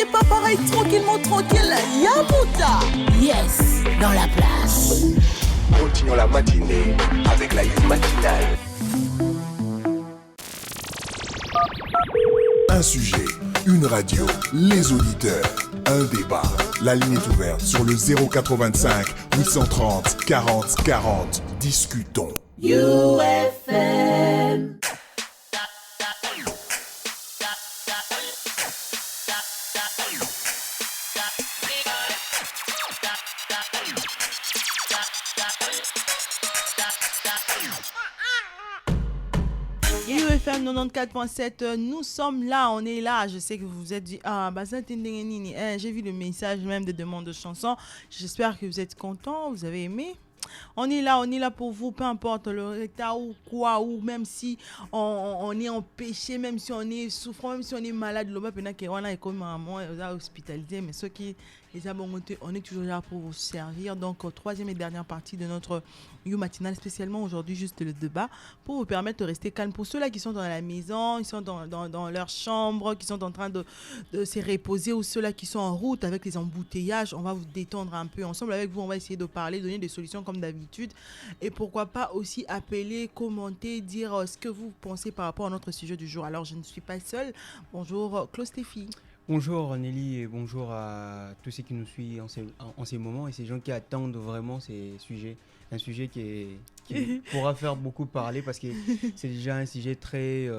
c'est pas pareil, tranquillement, tranquille. Yamuta. Yes, dans la place. Continuons la matinée avec la Youth matinale. Un sujet, une radio, les auditeurs, un débat. La ligne est ouverte sur le 0425 830 40 40. Discutons. UFM. UFM 94.7, nous sommes là, on est là. Je sais que vous vous êtes dit, j'ai vu le message même de demande de chanson. J'espère que vous êtes contents, vous avez aimé. On est là pour vous, peu importe le état ou quoi, ou même si on est en péché, même si on est souffrant, même si on est malade, on est comme hospitalisé, mais ceux qui les abonnés, on est toujours là pour vous servir. Donc, troisième et dernière partie de notre You matinale, spécialement aujourd'hui, juste le débat, pour vous permettre de rester calme. Pour ceux-là qui sont dans la maison, ils sont dans leur chambre, qui sont en train de se reposer, ou ceux-là qui sont en route avec les embouteillages, on va vous détendre un peu. Ensemble avec vous, on va essayer de parler, donner des solutions comme d'habitude. Et pourquoi pas aussi appeler, commenter, dire ce que vous pensez par rapport à notre sujet du jour. Alors, je ne suis pas seule. Bonjour, Claude Stéphie. Bonjour Nelly et bonjour à tous ceux qui nous suivent en ces moments et ces gens qui attendent vraiment ces sujets. Un sujet qui pourra faire beaucoup parler parce que c'est déjà un sujet très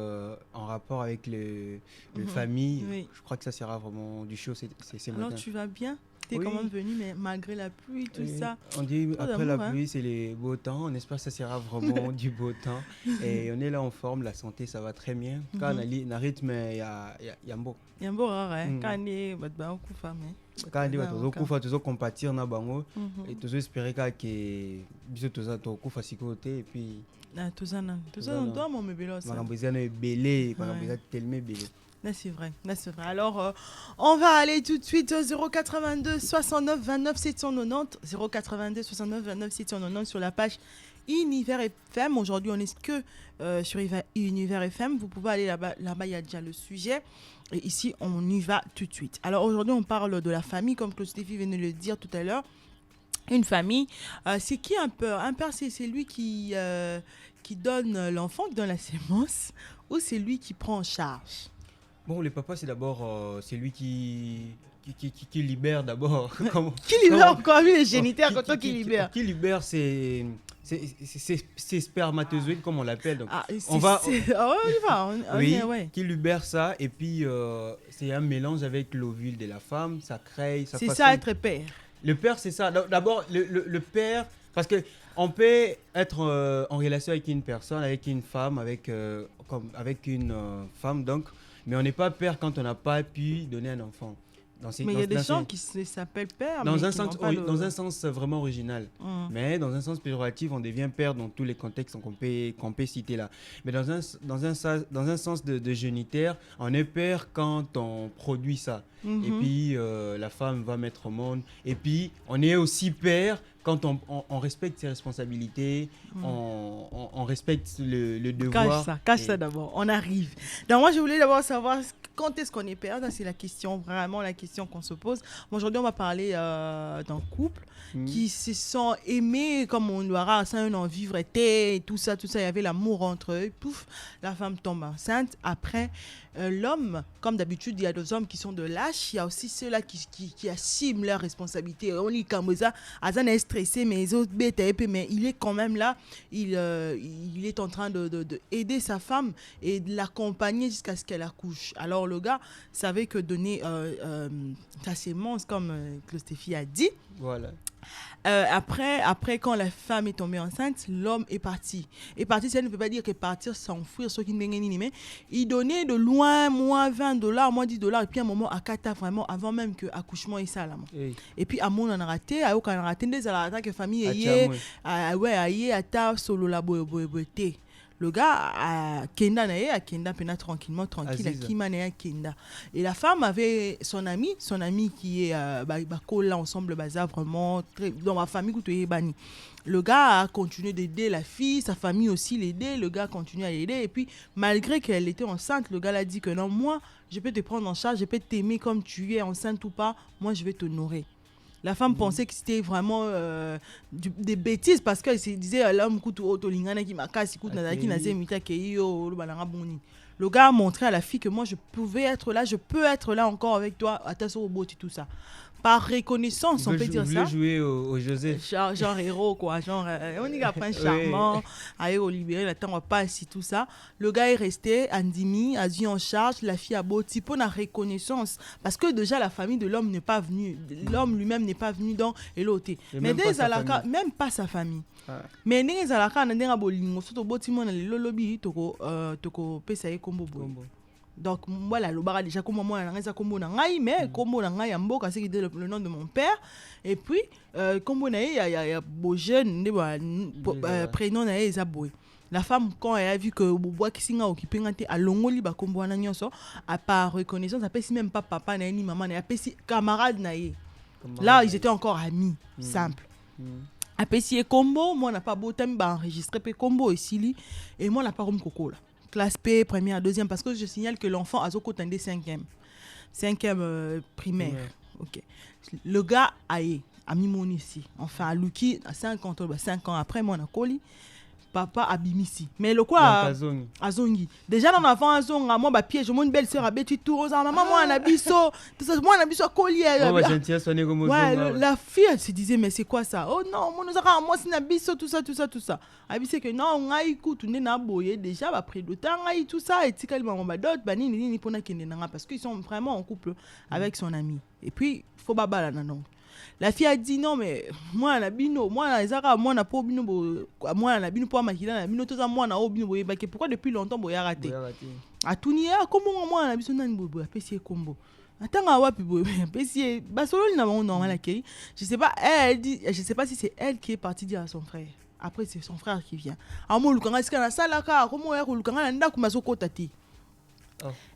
en rapport avec les familles. Oui. Je crois que ça sera vraiment du show ces matins. Alors tu vas bien? T'es quand même venu, mais malgré la pluie, tout ça. On dit après la pluie, c'est les beaux temps. On espère que ça sera vraiment du beau temps. Et on est là en forme, la santé, ça va très bien. Quand on a rythme, il y a un beau. Il y a un beau rare, quand on est beaucoup femme. Quand on est toujours compatir na bango et toujours espérer que biso toza to kufa sikote et puis toza toi mon mebelo ça. Marambezana est belé, marambezana tellement belé. C'est vrai. Alors, on va aller tout de suite au 082 69 29 790, 082 69 29 790 sur la page Univers FM. Aujourd'hui, on est que sur Univers FM. Vous pouvez aller là-bas, il y a déjà le sujet. Et ici, on y va tout de suite. Alors, aujourd'hui, on parle de la famille, comme Claude Stéphie venait de le dire tout à l'heure. Une famille, c'est qui un père? Un père, c'est lui qui donne l'enfant, qui donne la sémence, ou c'est lui qui prend en charge? Bon, le papa, c'est d'abord celui qui libère d'abord. Qui libère encore lui, les géniteurs, quand qui libère? Qui libère, c'est spermatozoïdes, comme on l'appelle. Donc, qui libère ça, et puis c'est un mélange avec l'ovule de la femme, ça crée... C'est ça, être père. Le père, c'est ça. D'abord, le père, parce qu'on peut être en relation avec une personne, avec une femme, avec une femme, donc... Mais on n'est pas père quand on n'a pas pu donner un enfant. Mais il y a des gens qui s'appellent père, dans un sens vraiment original. Mais dans un sens péjoratif, on devient père dans tous les contextes qu'on peut citer là. Mais dans un sens de génitaire, on est père quand on produit ça. Et puis la femme va mettre au monde. Et puis on est aussi père quand on respecte ses responsabilités, on respecte le devoir. Cache ça d'abord, on arrive. Donc moi je voulais d'abord savoir quand est-ce qu'on est père. Ça, c'est la question, vraiment la question qu'on se pose. Aujourd'hui on va parler d'un couple qui se sont aimés comme on l'aura, ça un en vivre été, tout ça, il y avait l'amour entre eux, pouf, la femme tombe enceinte. Après l'homme, comme d'habitude il y a des hommes qui sont de lâches, il y a aussi ceux-là qui assument leurs responsabilités. On lit comme ça, Azan est stressé, mais les autres bêtes, mais il est quand même là, il est en train de aider sa femme et de l'accompagner jusqu'à ce qu'elle accouche. Alors le gars savait que donner sa sémence, comme Claude Stéphie a dit. Voilà. Après, quand la femme est tombée enceinte, l'homme est parti. Ça ne veut pas dire que partir s'enfuir, ceux qui mais il donnait de loin, moins $20, moins $10, et puis à un moment, à Kata, vraiment, avant même que l'accouchement est ça, là. Et puis, à mon on a raté, à aucun raté, des à que famille est, à ta solo la boété. Le gars a kenda na ye, a kenda pena tranquille, a kima na ye, kenda. Et la femme avait son ami qui est là ensemble, bazar vraiment très dans ma famille bani. Le gars a continué d'aider la fille, sa famille aussi l'aidait, le gars continue à l'aider et puis malgré qu'elle était enceinte, le gars l'a dit que non, moi je peux te prendre en charge, je peux t'aimer comme tu es enceinte ou pas, moi je vais t'honorer. La femme pensait que c'était vraiment des bêtises parce qu'elle se disait l'homme qui m'a cassé le gars a montré à la fille que moi je pouvais être là, je peux être là encore avec toi à ta robot et tout ça. Par reconnaissance, on peut dire ça. Jouer au José. Genre héros, quoi. Genre, on y a pas un charmant, aller au libéré, on va pas si tout ça. Le gars est resté, Andimi, a dit en charge, la fille a beau type, on a reconnaissance. Parce que déjà, la famille de l'homme n'est pas venue. L'homme lui-même n'est pas venu dans Eloté. Mais dès Zalaka, même pas sa famille. Mais dès Zalaka, on a dit à Bolingo, surtout Botimo, on a le lobby, toko pesaye kombo. Donc voilà, le bar déjà comme moi on a combo na ngai mais combo na ngai mboka c'est le nom de mon père et puis combo na il y a beau jeune prénom na Ezaboy. La femme quand elle a vu que boboa kisinga occupé ngate a longoli ba combo na nyonso à part reconnaissance appelle si même pas papa na ni maman na appelle si camarade na ye. Là ils étaient encore amis simple. Appelle si combo moi n'a pas beau thème ba enregistrer pe combo ici et moi n'a pas comme coco là. Classe P, première, deuxième, parce que je signale que l'enfant a Zokotandé 5e primaire. Ok. Le gars a mis mon ici. Enfin, à Luki, à 5 ans après, moi, on a collé. Papa a bimisi. Mais le quoi a zongi. Déjà dans l'enfant a zonga, moi, piège, mon belle sœur a bêtu tout rose. Maman, moi, on a biso. Moi, on a biso collier. Ouais, la fille, elle se disait, mais c'est quoi ça? Oh non, moi, c'est un biso, tout ça. Elle dit que non, on a écouté, on a boyé déjà, après le temps, on a tout ça. Et tu sais, maman, d'autres, ni pour parce qu'ils sont vraiment en couple avec son ami. Et puis, il faut baba là, non. La fille a dit non mais moi na bino moi na po bino moi na bino po makila na bino toza moi na obino boye bake pourquoi depuis longtemps boya raté a tunia comment moi na biso nani bobo apesi kombo atanga wapi boye apesi basolo na bango normal akei je sais pas si c'est elle qui est partie dire à son frère après c'est son frère qui vient amo lukanga sika na sala ka comment ya lukanga na ndaku masoko tati.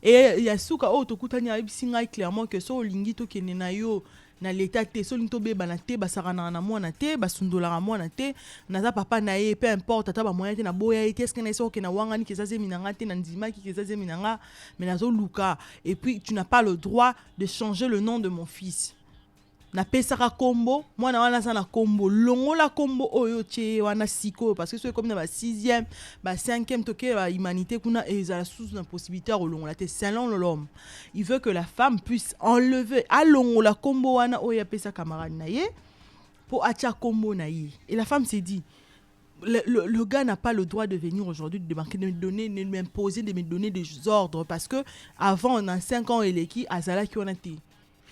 Et il y a souka tokutani abisinga clairement que so lingi to kenena yo na l'état te so linto be banate basarana na mwana te basundola na mwana te naza papa na ye peu importe ata ba moyen te na boya te est-ce que na so ke na wangani ke zaze minanga te na ndima ki ke zaze minanga mais nazo luka et puis tu n'as pas le droit de changer le nom de mon fils na pesaka kombo mwana wana sana kombo longola kombo oyo che wana siko parce que c'est comme na ba 6e ba 5e toke ba humanité kuna ezala sous une possibilité longola te selon l'homme il veut que la femme puisse enlever à longola kombo wana oyo pesa camarade na ye pour acha kombo na ye et la femme s'est dit le gars n'a pas le droit de venir aujourd'hui de m'imposer de me donner des ordres parce que avant on a 5 ans et les qui azala qui on a été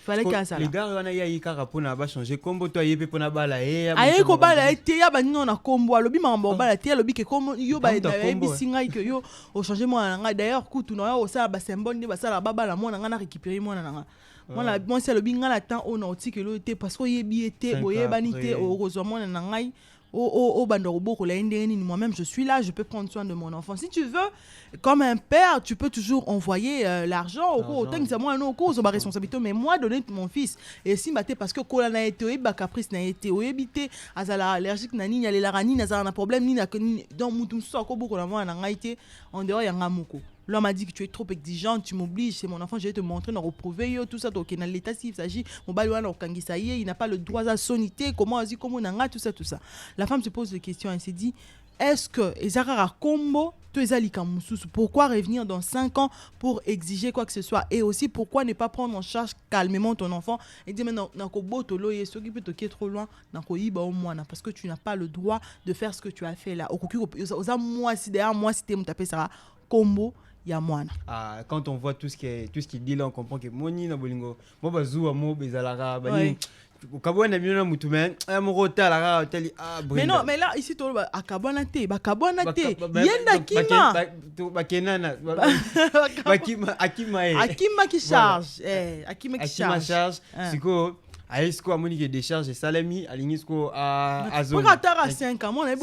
fallait qu'à ça les gars on a eu carapona va changer combo toi yé pe pona bala e aye ko bala te ya ba nino na combo alobi mambo bala te alobi ke comme yo ba bisinga que yo au changer moi nga d'ailleurs kutu na yo ça ba symbole ba ça la baba la moi nga na récupérer moi na moi c'est alobi nga la temps on a ti que lo te parce que yebi était boye banité heureusement na ngai moi-même je suis là, je peux prendre soin de mon enfant. Si tu veux, comme un père, tu peux toujours envoyer l'argent au cours autant que c'est moi non cause ma responsabilité mais moi donner mon fils et si maté parce que kola na été ba caprice na été o éviter azala allergique na ni la rani na za na problème ni na donc mutum so ko boko na moi na ngaité en dehors ya ngamoko. L'homme m'a dit que tu es trop exigeante, tu m'obliges, c'est mon enfant, je vais te montrer, nous reprouver, tout ça, donc dans l'état, s'il s'agit, mon balouan, il n'a pas le droit à soniter, comment on dit, comment on a, tout ça. La femme se pose des questions, elle s'est dit, est-ce que, pourquoi revenir dans 5 ans pour exiger quoi que ce soit et aussi pourquoi ne pas prendre en charge calmement ton enfant et dire maintenant ce qui peut te quitter trop loin parce que tu n'as pas le droit de faire ce que tu as fait là moi si derrière moi si tu me tapé ça combo ya mwana. Quand on voit tout ce qu'il dit là on comprend que moni na bolingo mo bazua mo bezalara bani ukabona bino na mutu mais amorota la teli mais non mais là ici to akabona te yenda kima bakenana akima qui charge akima qui charge siko Aïsko a monique décharge salami, Alinisco a zone. Pour attendre à 5 ans, on a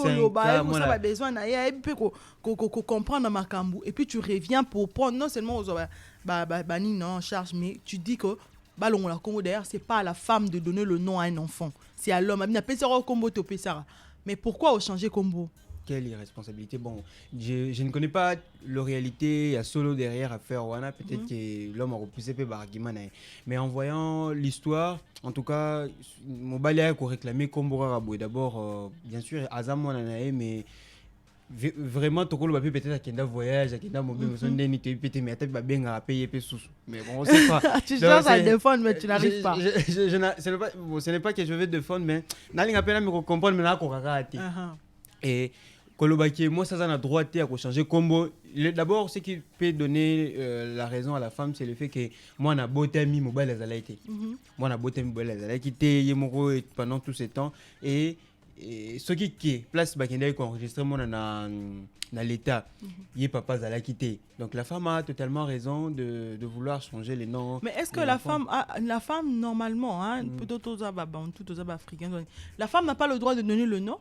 besoin de comprendre ma cambou. Et puis tu reviens pour prendre non seulement aux en charge, mais tu dis que Ballon la Congo d'ailleurs, c'est pas à la femme de donner le nom à un enfant. C'est à l'homme. Mais pourquoi changer combo? Quelle irresponsabilité. Bon, je ne connais pas la réalité, il y a solo derrière à faire. Peut-être que l'homme a repoussé peu argument. Mais en voyant l'histoire, en tout cas, mon balai a réclamé Combo Rabou. D'abord, bien sûr, Azam mais vraiment, tu peux peut-être à un voyage, à un mobile, mais payer mais bon, on sait pas. Tu cherches à défendre, mais tu n'arrives pas. Ce n'est pas que je veux défendre, mais je n'ai pas me comprendre, mais et Kolobaki, moi, ça a droit à changer combo. D'abord, ce qui peut donner la raison à la femme, c'est le fait que moi, on a beauté ami mobile les alaïté. Moi, on a beauté mobile les alaïté pendant tout ce temps. Et ce qui est place bakenda qui enregistré moi dans l'état, il est papa zala quitté. Donc la femme a totalement raison de vouloir changer les noms. Mais est-ce que la femme normalement, tout aux africains, la femme n'a pas le droit de donner le nom?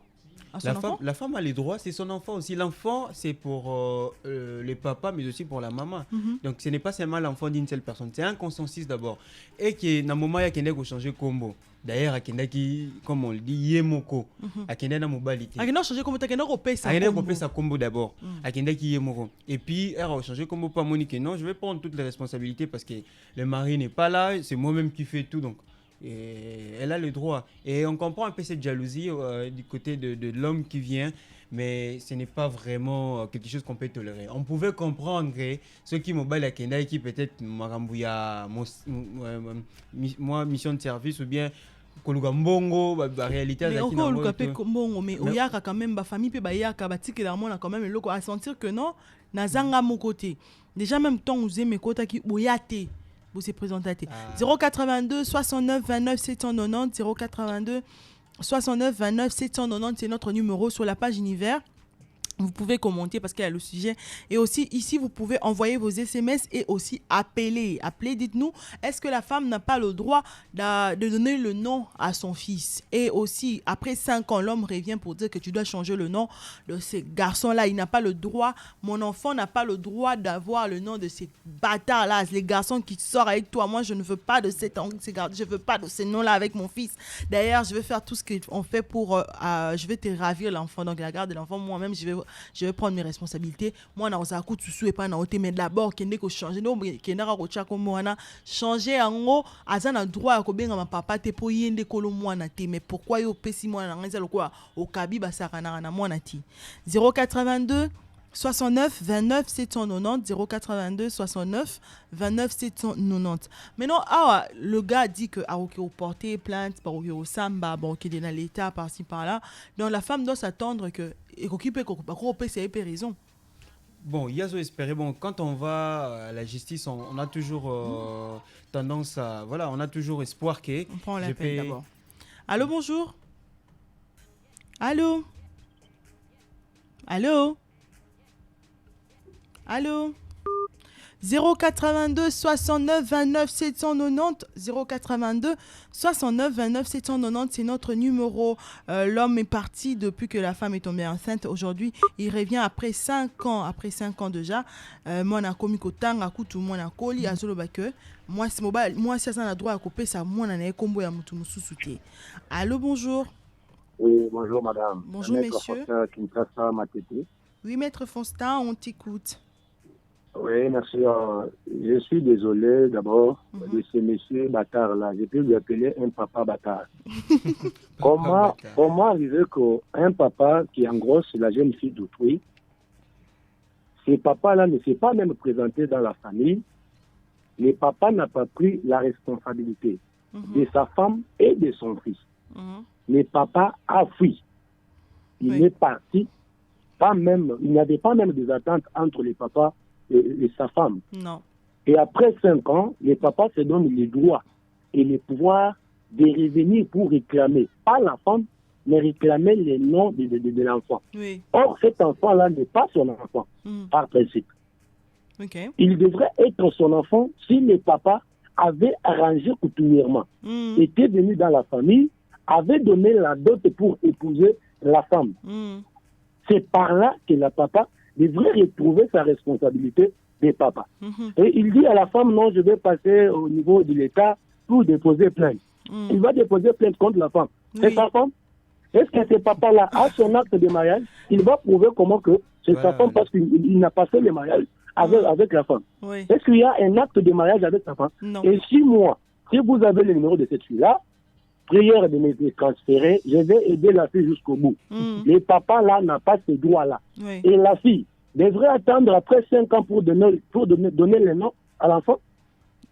La femme a les droits, c'est son enfant aussi. L'enfant, c'est pour les papas, mais aussi pour la maman. Donc, ce n'est pas seulement l'enfant d'une seule personne. C'est un consensus d'abord. Et que dans le moment, il y a quelqu'un qui change combo. D'ailleurs, il y a qui, comme on le dit, yemoko. Il y a quelqu'un dans la mobilité. Il y a changé combo, il y a repé sa combo d'abord. Il y a qui yemoko. Et puis, elle a changé combo pas Monique. Non, je vais prendre toutes les responsabilités parce que le mari n'est pas là. C'est moi-même qui fais tout. Donc, et elle a le droit. Et on comprend un peu cette jalousie du côté de l'homme qui vient, mais ce n'est pas vraiment quelque chose qu'on peut tolérer. On pouvait comprendre que ceux qui m'ont la Kenda et qui peut-être m'arambouilla moi mission de service ou bien koluka mbongo ba réalité mais encore le capé mbongo mais oyaka quand même ba famille pe ba yaka ba tikela mona quand même loko à sentir que non nazanga mon côté déjà même temps vous aimez kota ki boyate vous se présentez 082 69 29 790 082 69 29 790 c'est notre numéro sur la page Univers. Vous pouvez commenter parce qu'il y a le sujet. Et aussi, ici, vous pouvez envoyer vos SMS et aussi appeler. Appelez, dites-nous, est-ce que la femme n'a pas le droit de donner le nom à son fils? Et aussi, après 5 ans, l'homme revient pour dire que tu dois changer le nom de ces garçons-là. Il n'a pas le droit, mon enfant n'a pas le droit d'avoir le nom de ces bâtards-là. Les garçons qui sortent avec toi. Moi, je ne veux pas de je veux pas de ces noms-là avec mon fils. D'ailleurs, je vais faire tout ce qu'on fait pour... je vais te ravir l'enfant. Donc, la garde de l'enfant, moi-même, je vais prendre mes responsabilités. Moi, na osa ku tusu et pas na ote mais d'abord kende ko changer no kende ka ko cha ko mwana changer yango azana droit ko benga ma papa te po yende ko lo mwana te mais pourquoi yo pesi mwana ngeza lokwa o kabi basaka na mwana ti 082 69 29 790 082 69 29 790. Maintenant, le gars dit que au porter plainte par au samba, bon, qu'il est dans l'état par-ci par-là. Donc la femme doit s'attendre que c'est raison. Bon, il y a à espérer. Bon, quand on va à la justice, on a toujours tendance à, voilà, on a toujours espoir que. On prend l'appel d'abord. Allô, bonjour. Allô. Allô. Allô 082 69 29 790 082 69 29 790 c'est notre numéro. L'homme est parti depuis que la femme est tombée enceinte. Aujourd'hui, il revient après 5 ans déjà. Moi na komi kotanga kutu moi na koli azoloba que moi c'est mobile moi ça a droit à couper ça moi na kombo ya mutu mususu te. Allô, bonjour. Oui, bonjour madame. Bonjour messieurs. Oui, maître Fonstin, on t'écoute. Oui, merci. Je suis désolé d'abord de ce monsieur bâtard là. Je peux lui appeler un papa bâtard. Comment arriver qu'un papa qui engrosse la jeune fille d'autrui, ce papa-là ne s'est pas même présenté dans la famille. Le papa n'a pas pris la responsabilité de sa femme et de son fils. Le papa a fui. Il est parti. Il n'y avait pas même des attentes entre le papa et sa femme. Non. Et après 5 ans, le papa se donne les droits et le pouvoir de revenir pour réclamer, pas la femme, mais réclamer les noms de l'enfant. Oui. Or, cet enfant-là n'est pas son enfant, par principe. Okay. Il devrait être son enfant si le papa avait arrangé coutumièrement, était venu dans la famille, avait donné la dot pour épouser la femme. C'est par là que le papa devrait retrouver sa responsabilité des papas. Et il dit à la femme, non, je vais passer au niveau de l'État pour déposer plainte. Il va déposer plainte contre la femme. C'est sa femme. Est-ce que ce papa-là a son acte de mariage? Il va prouver comment que c'est sa femme parce qu'il n'a pas fait le mariage avec la femme. Est-ce qu'il y a un acte de mariage avec sa femme? Non. Et si moi, si vous avez le numéro de cette fille-là, prière de me transférer, je vais aider la fille jusqu'au bout. Le papa là n'a pas ce droit-là. Et la fille devrait attendre après 5 ans pour donner le nom à l'enfant.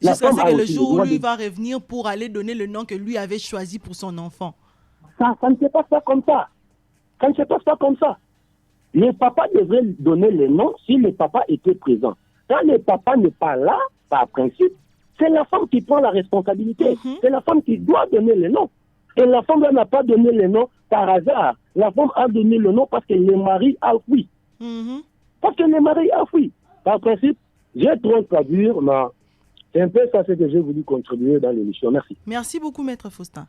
Jusqu'à ce que le jour où lui va revenir pour aller donner le nom que lui avait choisi pour son enfant. Ça ne se passe pas comme ça. Ça ne se passe pas comme ça. Le papa devrait donner le nom si le papa était présent. Quand le papa n'est pas là, par principe, c'est la femme qui prend la responsabilité. C'est la femme qui doit donner le nom. Et la femme n'a pas donné le nom par hasard. La femme a donné le nom parce que le mari a fui. Parce que le mari a fui. Par principe, j'ai trop traduire, mais c'est un peu ça ce que j'ai voulu contribuer dans l'émission. Merci. Merci beaucoup, Maître Faustin.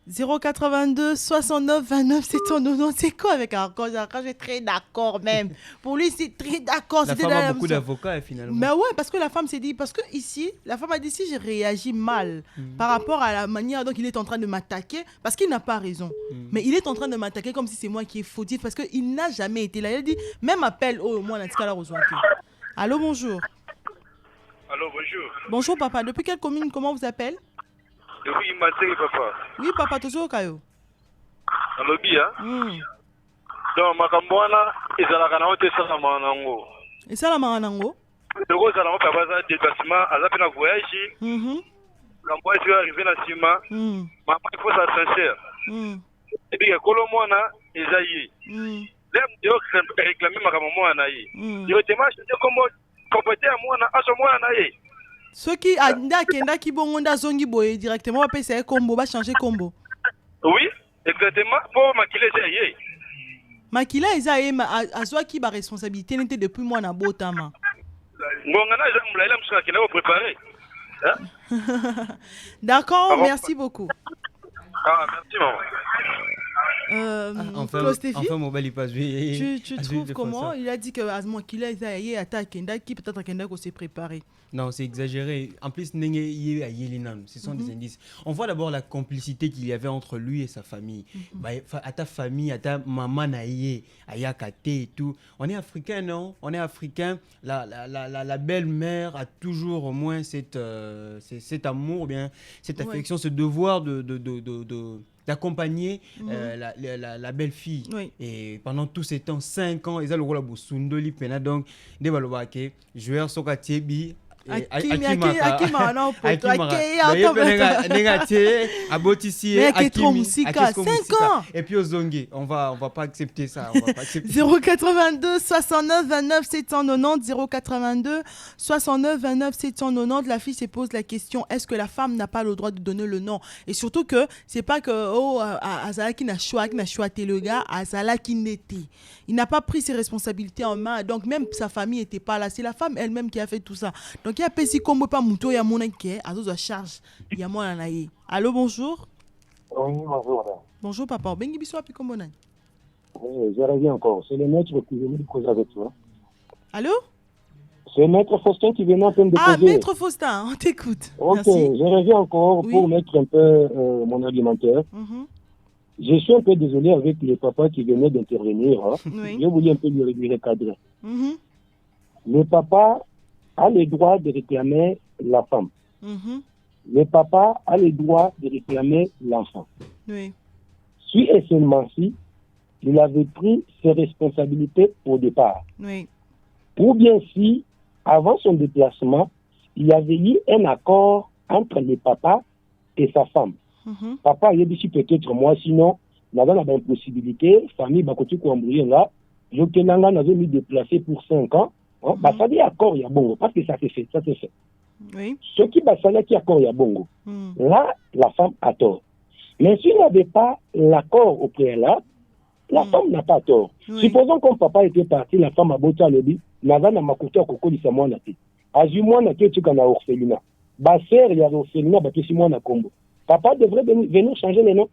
082 69 29, c'est ton nom. C'est quoi avec Arcos? Arcos est très d'accord même. Pour lui, c'est très d'accord. La femme a beaucoup d'avocats finalement. Mais ouais, parce que la femme s'est dit, parce que ici, la femme a dit si j'ai réagi mal par rapport à la manière dont il est en train de m'attaquer, parce qu'il n'a pas raison. Mais il est en train de m'attaquer comme si c'est moi qui est fautif, parce qu'il n'a jamais été là. Il a dit, même appel, oh, moi, on a dit allô, bonjour. Allô, bonjour. Bonjour, papa. Depuis quelle commune, comment vous appelez? Depuis Materi, papa. Oui, papa, toujours Kayo. Alobi, hein? Donc, Makambouana, ils ont la canaude de Salamanango. Et Salamanango? Le gros Salamango, papa, ça a déplacement, à la peine à voyager. L'emploi est arrivé dans le ciment. Maman, il faut ça sincère. Et puis, Colomona, ils aillent. L'aime de réclamer Makamouana. Il retient, je dis comment compléter à moi, à ce moment-là. Ceux qui a qui bon zongi boy directement va payer combo va changer combo. Oui, exactement. Pour maquiller ça. Makila Isaïe a soit qui ba responsabilité n'était depuis moi na botama. Ngongana ils ont la qui l'a préparé. D'accord, merci beaucoup. Ah, merci maman. Enfin, mobile passe. Tu trouves comment? Il a dit que Makila Isaïe attaque qui peut-être Kenda qu'on s'est préparé. Non, c'est exagéré. En plus, ce sont des indices. On voit d'abord la complicité qu'il y avait entre lui et sa famille. À ta famille, à ta maman, à Yakate et tout. On est africain, non? On est africain. La belle-mère a toujours au moins cet amour, bien, cette affection, ce devoir d'accompagner la belle-fille. Et pendant tous ces temps, 5 ans, ils ont le rôle de Sundoli Pena. Donc, des balobake, joueurs Sokatiebi. Akima non poto et puis aux zongués on va pas accepter ça 082 69 29 790 082 69 29 790 la fille se pose la question est-ce que la femme n'a pas le droit de donner le nom et surtout que c'est pas que Azala qui n'a choisi le gars Azala qui n'était il n'a pas pris ses responsabilités en main donc même sa famille était pas là c'est la femme elle-même qui a fait tout ça donc il y a Pessi comme pas Mouto, il y a mon inquiet, à toute charge, il y a moi naïe. Allô, bonjour. Oui, bonjour. Bonjour, papa. Bengi Bissou, puis comment on a? Oui, je reviens encore. C'est le maître qui venait de causer avec toi. Allô? C'est Maître Faustin qui venait en train de causer. Ah, Maître Faustin, on t'écoute. Ok, merci. Je reviens encore pour mettre un peu mon argumentaire. Je suis un peu désolé avec le papa qui venait d'intervenir. Oui. Je voulais un peu lui recadrer. Le papa a le droit de réclamer la femme. Le papa a le droit de réclamer l'enfant. Oui. Si et seulement si, il avait pris ses responsabilités au départ. Oui. Ou bien si, avant son déplacement, il y avait eu un accord entre le papa et sa femme. Papa, il a dit peut-être moi, sinon, il y avait une possibilité, famille, Bakotu Kouambouye là, je n'avais mis déplacé pour 5 ans. Ça dit accord, il y a bongo, parce que ça s'est fait. Oui. Ce qui va qui accord, il y a bongo. Là, la femme a tort. Mais s'il n'avait pas l'accord au préalable, la femme n'a pas tort. Oui. Supposons que papa était parti, la femme a botté à l'objet, n'a pas makuta koko di samona te. Azumwa na ke tuka na orphelinat. Basser, il y a au féminin, si moi na combo. Papa devrait venir changer les noms.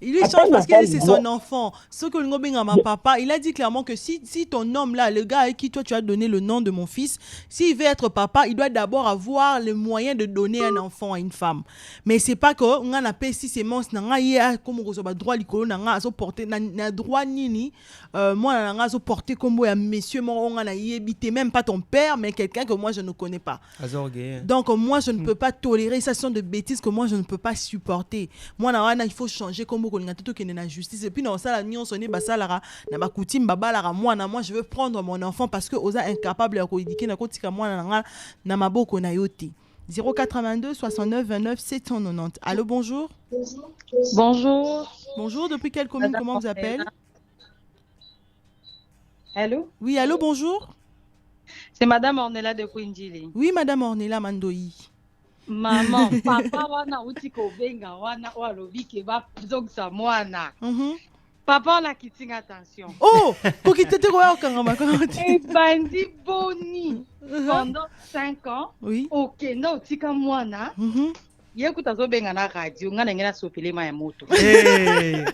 Il lui change parce que c'est son enfant. Ce que le papa, il a dit clairement que si ton homme là, le gars avec qui toi tu as donné le nom de mon fils, s'il veut être papa, il doit d'abord avoir le moyen de donner un enfant à une femme. Mais c'est pas que on a pas si c'est monstre nanga ya comme on droit likolo nanga aso porter na droit nini moi nanga aso porter comme ya monsieur mon on a yebité même pas ton père mais quelqu'un que moi je ne connais pas. Donc moi je ne peux pas tolérer ça, ce sont de bêtises que moi je ne peux pas supporter. Moi il faut changer comme na justice et puis non ça la nion sonné basalara na bakoutim babalara moi je veux prendre mon enfant parce que oza incapable ya koéduquer na kotika moi na maboko na yote. 082 69 29 790. Allô, bonjour. Bonjour, depuis quelle commune? Comment vous appelez? Allô? Oui, allô, bonjour. C'est Madame Ornella de Kwindjili. Oui, Madame Ornella Mandoyi. Maman, papa wana utiko benga wana walobi ke ba zongsa mwana. Papa na kitinga attention. Oh, pour quitter te quoi kangama quand et bandi boni pendant 5 ans. Oui. OK, no tika mwana. Yekuta zo benga na radio ngana ngena sopele ma ya moto. Eh.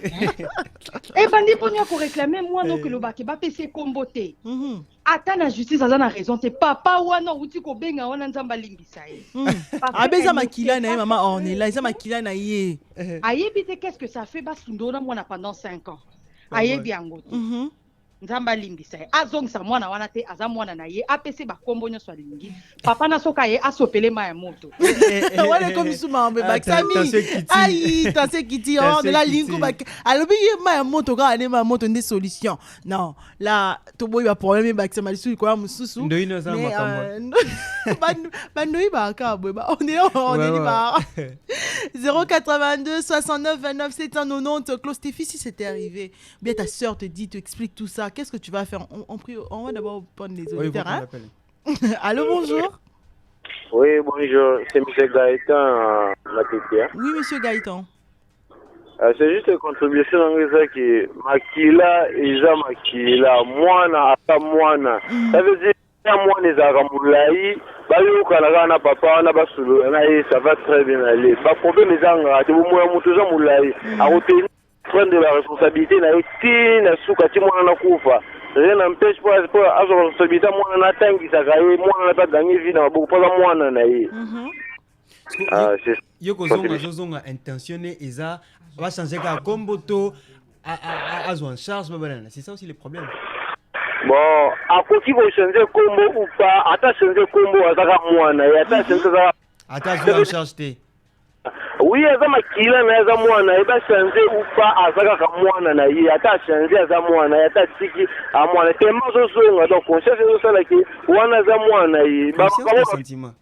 Et bandi boni ko réclamer mwana que le ba ke ba pese kombote. Ata na justice aza na raison te papa wana uti ko benga wana nzamba limbisa ye. Abeza makila na ye maman Ornella, eza makila na ye. Ayebi te qu'est-ce que ça fait basundona mwana pendant 5 ans. Ayebi yango te. Nzamba limbisa ye. Azongisa mwana wana te aza mwana na ye apese ba kombo nyo swalingi. Papa na soka ye asopele ma ya moto. Wale comme suma mbe baksami. Aïe, t'as kiti on de la lingu bak. Alobi ye ma ya moto ka ane ma moto ndé solution. Non, là to boy ba problème baksama lisu ko mususu. Ndoino za makambo. Banoi ba ka boy ba on est ba. 082 69 29 790. Claude Stéphie, si c'était arrivé, bien ta sœur te dit, te explique tout ça. Qu'est-ce que tu vas faire? On va d'abord prendre les auditeurs. Oui, allô, bonjour. Oui, bonjour. C'est M. Gaëtan, la petite. Oui, M. Gaëtan. C'est juste une contribution dans ça qui Makila, Isa Makila, Moana, Ata Moana. Ça veut dire que les Aramoulaï, Bayoukana, Papa, Nabasulu, ça va très bien aller. Pas problème, les Angra, tu vois, Moutouza Moulaï, à prendre de la responsabilité, na soukati mwana kufa. Rien n'empêche pas à son responsabilité mwana tangi sakaye mwana pas gagner vie dans beaucoup pas mwana na ye. C'est yoko zonga intentionné eza va changer ka komboto à en charge babalana. C'est ça aussi le problème. Bon, à quoi qui va changer combo ou pas, ata changer combo azaka mwana ya ata changer ata en charge té. Oui, aza makila na aza mwana eba changer ou pas azaka ka mwana na ye ata changer aza mwana ata tiki a mwana tellement zonga donc conscience zo sala ki wana aza mwana ye ba sentiment.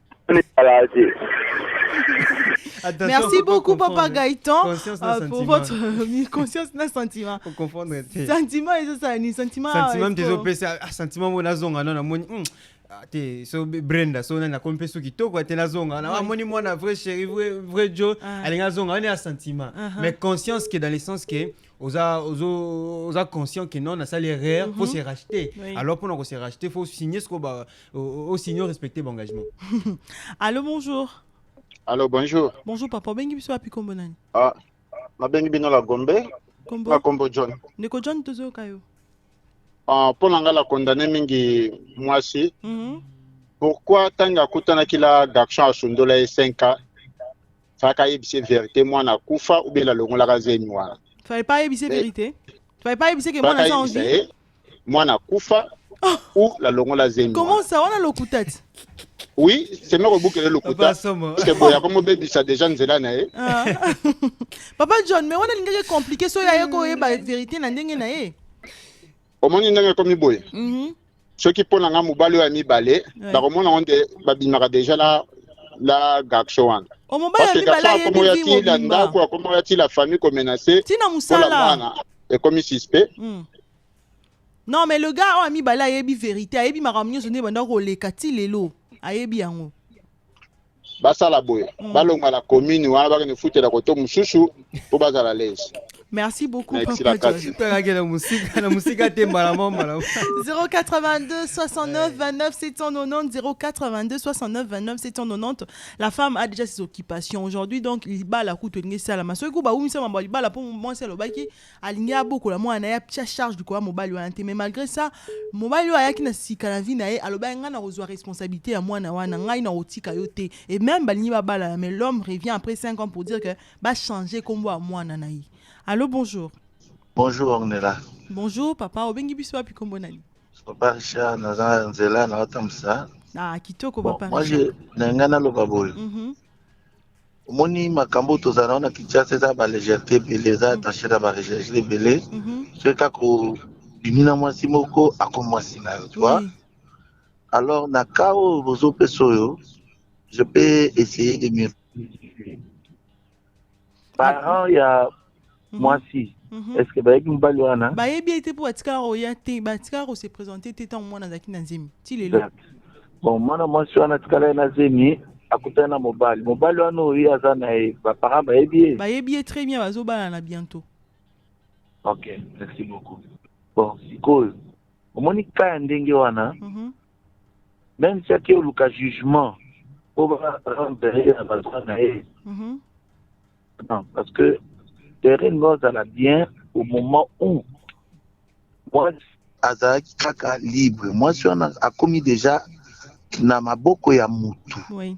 Merci beaucoup, Papa Gaëtan, pour votre conscience d'un sentiment. Pour confondre. Sentiment, c'est ça, ni sentiment. Sentiment, sentiment, on a zonga, non, so Brenda, so na kompe so kitoko atena zonga. Na moni mwana vrai chéri, vrai Joe, alinga zonga, on est à sentiment. Mais conscience que dans le sens que oza conscient que non, ça l'erreur, faut se racheter. Alors pour nous se racheter, faut signer ce qu'on va au signer respecter l'engagement. Allô, bonjour. Allô, bonjour. Bonjour papa, bengi biso api kombo nani? Ma bengi bino la Gombe. Kombo. Na Kombo John. Neko John tozo kayo. Pour nga la condamné mingi mwasi. Pourquoi tanga kutana kila d'action asundola 5 ans? Faka yebise vérité moi na kufa ou bien la longola kazeni wana. Fallait pas yebise vérité. Fallait pas yebise que moi na envie. Moi na kufa ou la longola zeni. Comment ça on a le coup tête? Oui, c'est moi qui ai le coup tête. C'est bon, il y a comme bébé ça déjà nzela na e. Papa John, mais on a l'ingé compliqué so ya ko yeba vérité na ndenge na e. Omoni ndenge komi boye. Ceux qui pona nga mobali ya mibale, ba komona onde babimaka déjà la gaksho wana. O mobali ya mibale ya bibi la ndako comme ya ti la famille ko menacer. Tina musala. Et comme suspect. Non mais le gars a mibale ya yebi vérité, a yebi makamnyo sonde banda ko lekati lelo. Ayebi yango. Basala boye. Balonga la commune wana ba ne foutela koto mususu po bazala lese. Merci beaucoup, Merci, Papa la Kati. John. La musique a été malamon. 082 69 29 790 082 69 29 790. La femme a déjà ses occupations aujourd'hui, donc il bat la route de ça la maso ko ba umi ça mamba il bat la pour moi c'est le baki alinga beaucoup la moi na ya charge du quoi mobile wanté, mais malgré ça mobile ya ki na sika na vie na ye aloba nga na reçoit responsabilité ya moi na wana ngai na otika yote, et même balingi ba bala, mais l'homme revient après 5 ans pour dire que ba changer comme à moi na naï. Allô, bonjour. Bonjour Ornella. Bonjour papa, obengi biso api kombo nani? Papa Richard naza nzela na otamsa. Ah, kitoko papa. Moi je nangana loba boy. Moni makambo tozana na Kinshasa za ba légèreté beleza taché da ba légèreté belé. C'est ka ko bimina moi simoko akomwa sina, tu vois. Alors na kao bozo pesoyo, je peux essayer de mieux. Parents ya moi si. Est-ce que bayebi mbali wana? Bayebi été pour atika royate, batika ro se présenter tétan moi na zaki na nzemi. Ti lelo. Bon, moi si wana tikala na nzemi akutana mobali. Mobali wana oyi azana e ba parents bayebi. Bayebi très bien bazo bala na bientôt. OK, merci beaucoup. Bon, sikoyo. Omoni ka ndenge wana. Même si il y a un jugement, on va rendre à besoin d'aide. Non, parce que terrain nous allons bien au moment où moi, Azaki Kaka libre. Moi, si on a commis déjà na maboko ya mutu. Oui.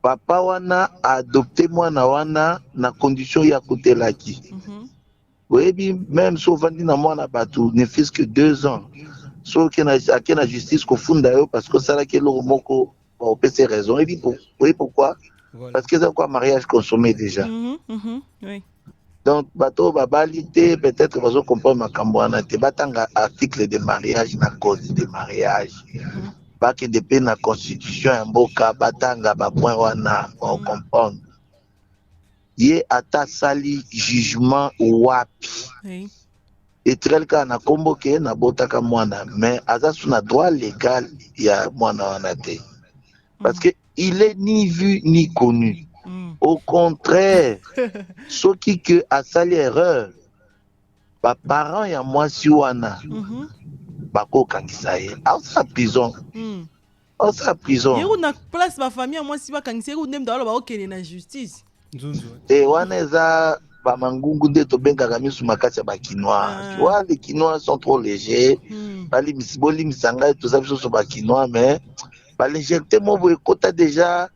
Papa wana a adopté moi na wana na condition ya kotelaki. Oui, même si on vend na moi na batu, ne fils que 2 ans. So qui na justice ko funda yo parce que ça là que le moko on peut ses raisons. Et puis oui pourquoi? Voilà. Parce que c'est quoi mariage consommé déjà. Oui. Donc bateau babalité peut-être vous comprendre makambo na te batanga article de mariage na code de mariage. Ba que dépend na constitution ya mboka batanga ba point wana on comprendre. Yé ata sali jugement wapi. Oui. Et tel cas na convoqué na botaka mwana, mais aza suna droit légal ya mwana wana te. Parce que il est ni vu ni connu. Au contraire, ce qui que a sali erreur, ba parents ya mwasi wana bako kangisa ye. A sa prison. A sa prison. Yero na place ba famille mwasi ba kangisa yero ndem dalo ba okene na justice. Et wana eza ba mangungu nde to bengaka misu makasi ya ba quinois. Tu vois, les quinois sont trop légers. Bali misiboli misanga tout ça biso so ba quinois, mais ba légèreté mo bo ekota déjà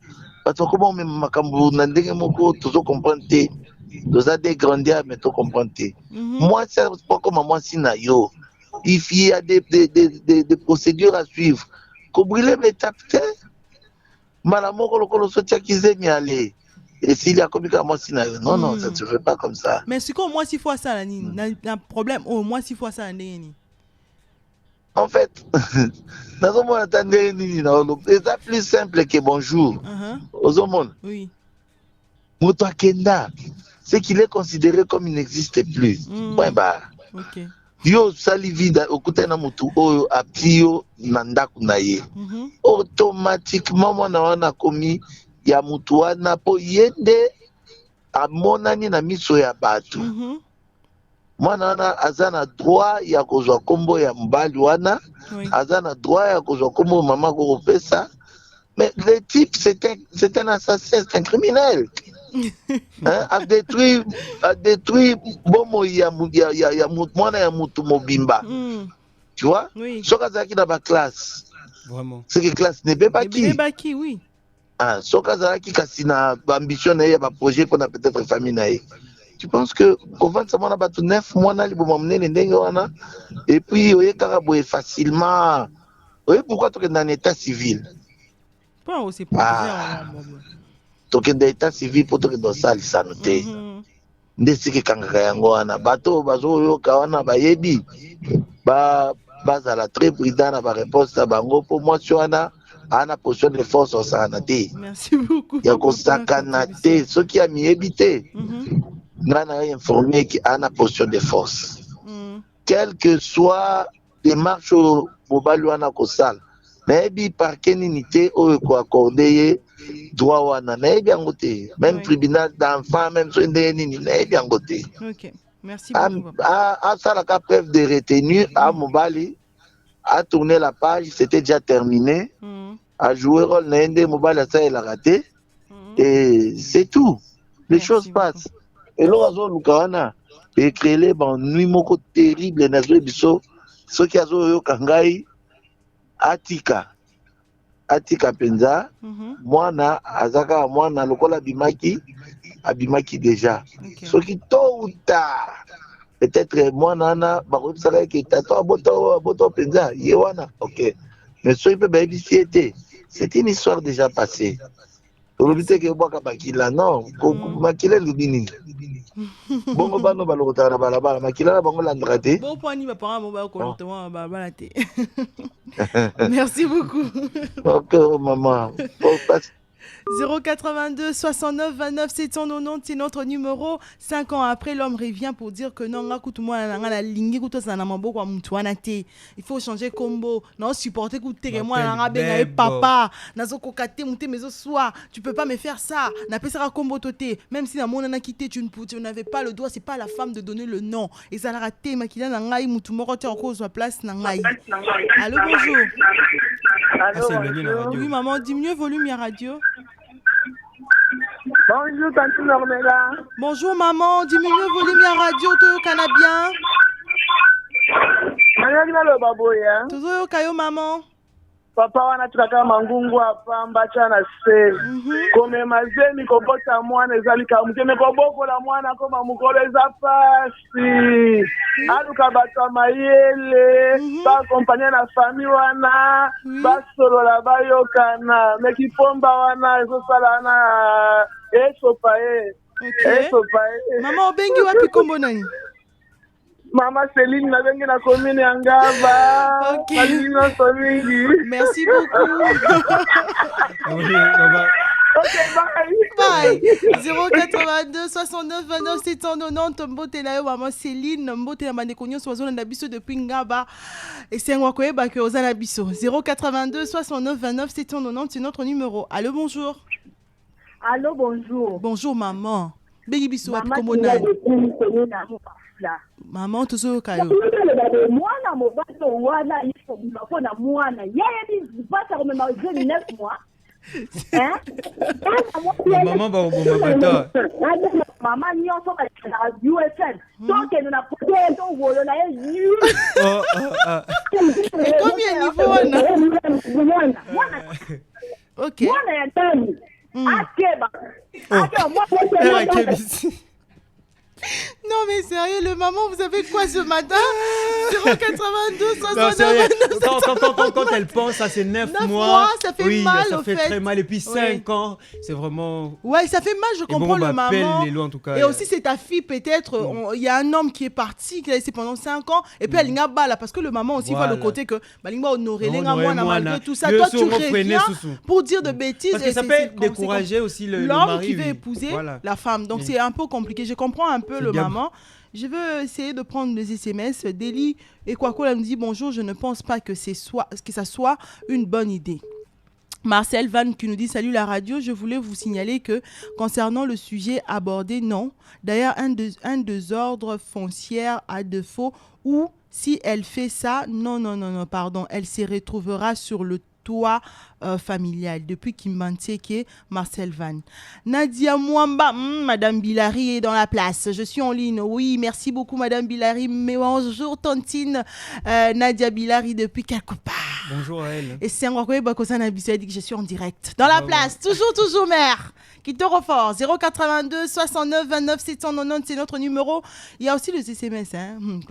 parce que comment même makambu na ndenge moko tozo comprendre te. Toza des grandeurs mais to comprendre te. Moi c'est pas comme moi sina yo. Il y a des procédures à suivre. Ko brûler mes tapte. Malamoko lokolo so tiakize mi aller. Et s'il y a comme moi si non non ça ne se fait pas comme ça. Mais c'est comme moi s'il faut ça un problème au moins s'il faut ça ni. En fait, dans un monde attendez ni c'est plus simple que bonjour. Aux hommes. Oui. Moto akenda, c'est qu'il est considéré comme il n'existe plus. Point barre. OK. Yo sali vida okutana mutu oyo apio na ndaku na ye. Automatiquement mwana wana komi ya mutu wana po yende amonani na miso ya batu. Mwana wana aza na droit ya kozwa kombo ya mbali wana, aza na droit ya kozwa kombo mama ko pesa. Mais le type c'est un assassin, c'est un criminel. A détruit bomo ya mwana ya mutu mobimba. Tu vois? Soka zaki na ba classe. Vraiment. C'est que classe ne peut pas qui. Ne pas qui, oui. Ah, soka zaki kasi na ambition na ye ba projet pour na peut-être famille na ye. Tu penses que avant ça mona batu 9 mois na libo mamnene ndenge wana et puis oye karaboye facilement. Oye pourquoi tu es dans état civil? Pas aussi protéger. Toke dans état civil pour toke dans salle santé. Ndesiki kangaka yango wana bato bazo yoka wana bayebi ba bazala très prudent na ba réponse ta bango pour moi sur wana ana position de force au santé. Merci beaucoup. Ya kosakana te ce qui a miébité. Nana informé qui ana position de force. Quel que soit démarche au mobile wana kosala. Mais bi par quelle unité o ko accorder droit wana nayebi yango te, même tribunal d'enfant, même so ndenge nini nayebi yango te. Ok, merci beaucoup. Asalaka preuve de retenue à mobali, a tourné la page, c'était déjà terminé, a joué rôle naende mobali ça il a raté, et c'est tout. Les choses passent. Et l'oiseau lukawana éclairé ban nuit moko terrible nazo biso ce qui azo yo kangai atika penza mwana azaka mwana lokola abimaki déjà ce qui tôt ou tard peut-être mwana na bakobisaka ke tato boto penza yewana ok mais ce qui peut bénéficier c'est une histoire déjà passée. Olobite ke boka bakila non makila lubini bongo bano balokota na balabala makila na bango landra te bon point ba parents mo ba ko balabala te. Merci beaucoup. OK maman 082 69 29 790 c'est notre numéro. 5 ans après, l'homme revient pour dire que non, il faut changer combo. Non, supporter papa. Tu peux pas me faire ça. Même si on a quitté, tu n'avais pas le droit. C'est pas à la femme de donner le nom. Et ça l'a raté. Allô, bonjour. Oui, maman, diminue le volume à radio. Bonjour, tante Normela. Bonjour, maman. Diminue le volume à radio, tu canadien. Toujours kayo, maman. Papa wana tukaka mangungu hapa mbacha na se. Kome mazeni kobota mwana ezalika mkeme kobokola mwana koma mukoleza pasi. Aluka bata mayele, ba kompanya na fami wana, ba solola bayokana, mekipomba wana ezosala na esopae. Esopae. Mama obengi wapi kombo nani? Mama Céline na bengi na commune ya Ngaba. OK. Merci beaucoup. Oui, maman. OK, bye. Bye. 082 69 29 790 mbote na yo maman Céline mbote na bandeko nyonso bazona na biso depuis Ngaba et c'est ngwa koyeba ke ozana biso 082 69 29 790 c'est notre numéro. Allô, bonjour. Allô, bonjour. Bonjour maman. Bengi biso wapi kombo nani? Maman tozo kayo. Mwana mobali wana ifo mbona mwana yeye ni pasa comme ma jeune 9 mois. Hein? Maman ba bata. Maman nyonso ka na USN. Donc nous na poté to wolo na yeye. Et combien niveau on? OK. Mwana ya tani. Akeba. Non mais sérieux, le maman, vous avez quoi ce matin? 082 69 quand elle pense, ça c'est 9 mois. Ça fait mal ça au fait très mal. Et puis 5 ans, c'est vraiment... Ouais, ça fait mal, je comprends le maman. Les lois, en tout cas, et aussi c'est ta fille peut-être, il y a un homme qui est parti, qui a laissé pendant 5 ans, et puis elle n'a pas là, parce que le maman aussi voit le côté que Balinga honoré, malgré tout ça, toi tu reviens pour dire de bêtises. Parce que ça peut décourager aussi le l'homme qui veut épouser la femme. Donc c'est un peu compliqué, je comprends un peu le maman. Je veux essayer de prendre les SMS. Deli et Kwako me dit bonjour, je ne pense pas que ça soit une bonne idée. Marcel Van qui nous dit salut la radio, je voulais vous signaler que concernant le sujet abordé, non. D'ailleurs, un désordre foncier à défaut ou si elle fait ça, non, pardon, elle se retrouvera sur le toit familial depuis Kimbanteke, Marcel Van. Nadia Mwamba, Madame Bilary est dans la place. Je suis en ligne. Oui, merci beaucoup Madame Bilary. Mais bonjour Tantine Nadia Bilary depuis quelque part. Bonjour à elle. Et c'est encore elle dit que je suis en direct. Dans la place, toujours mère. Qui te refort 082 69 29 790, c'est notre numéro. Il y a aussi le SMS.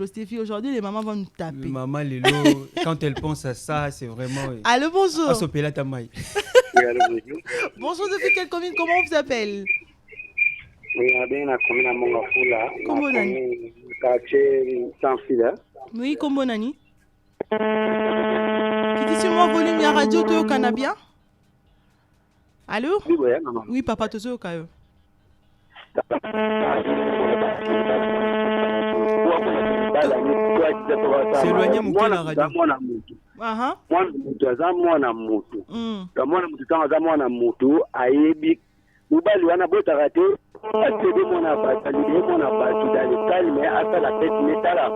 Stéphie, aujourd'hui, les mamans vont nous taper. Maman Lélo, quand elle pense à ça, c'est vraiment... Allô, bonjour. Bonjour, depuis quelle commune? Comment on vous appelle? Comment nani? Oui, comment nani? Qui dit sur moi volume ya radio to canabia? Allô? Oui, papa tozo kayo. C'est éloigné mon la radio. mwana mutu aza mwana mutu ka mwana mutu ntango aza mwana mutu ayebi mobali wana botaka te atede mwana bato alide mwana bato dalekali me asala pete netala.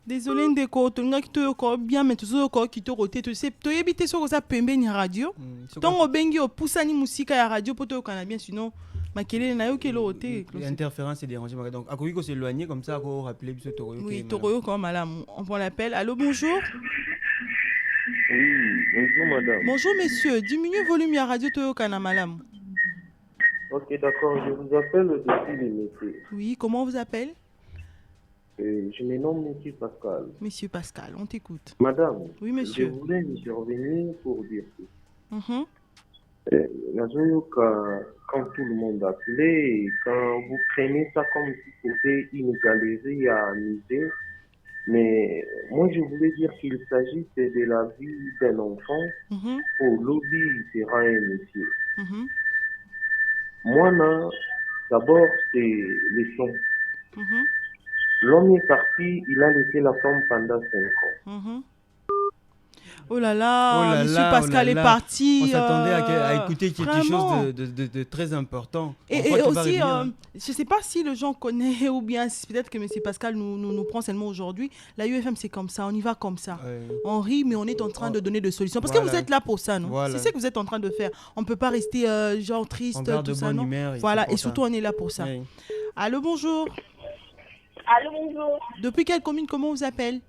Désolé ndeko tolingaki toyoka bien mais tozoyoka kitoko te toyebi te soki oza pembeni ya radio ntongo obengi opusani musika ya radio mpo toyokana bien sinon makelele na yo keloko te. Interférence et dérangement donc akoki ko s'éloigner comme ça ko rappeler biso tokoyoka. Oui tokoyoka malamu. On prend l'appel. Allô, bonjour. Oui, bonjour madame. Bonjour monsieur, diminuez volume ya radio toyoka na malamu. Ok, d'accord, je vous appelle depuis le métier. Oui, comment on vous appelle? Je me nomme Monsieur Pascal. Monsieur Pascal, on t'écoute. Madame, oui, monsieur. Je voulais intervenir pour dire que quand tout le monde appelait, quand vous prenez ça comme si c'était une galerie à musée, mais moi je voulais dire qu'il s'agit de la vie d'un enfant. Au lobby, il sera un métier. Moi, là, d'abord, c'est les sons. L'homme est parti, il a laissé la femme pendant 5 ans. Oh là là, monsieur Pascal est parti. On s'attendait à écouter quelque chose de très important. Et aussi, je ne sais pas si le gens connaissent ou bien peut-être que monsieur Pascal nous prend seulement aujourd'hui. La UFM, c'est comme ça, on y va comme ça. On rit, mais on est en train de donner des solutions. Parce que vous êtes là pour ça, non? C'est ce que vous êtes en train de faire. On ne peut pas rester genre triste, tout ça, non? Voilà, et surtout, on est là pour ça. Allô, bonjour. Allô, bonjour. Depuis quelle commune, comment on vous appelle?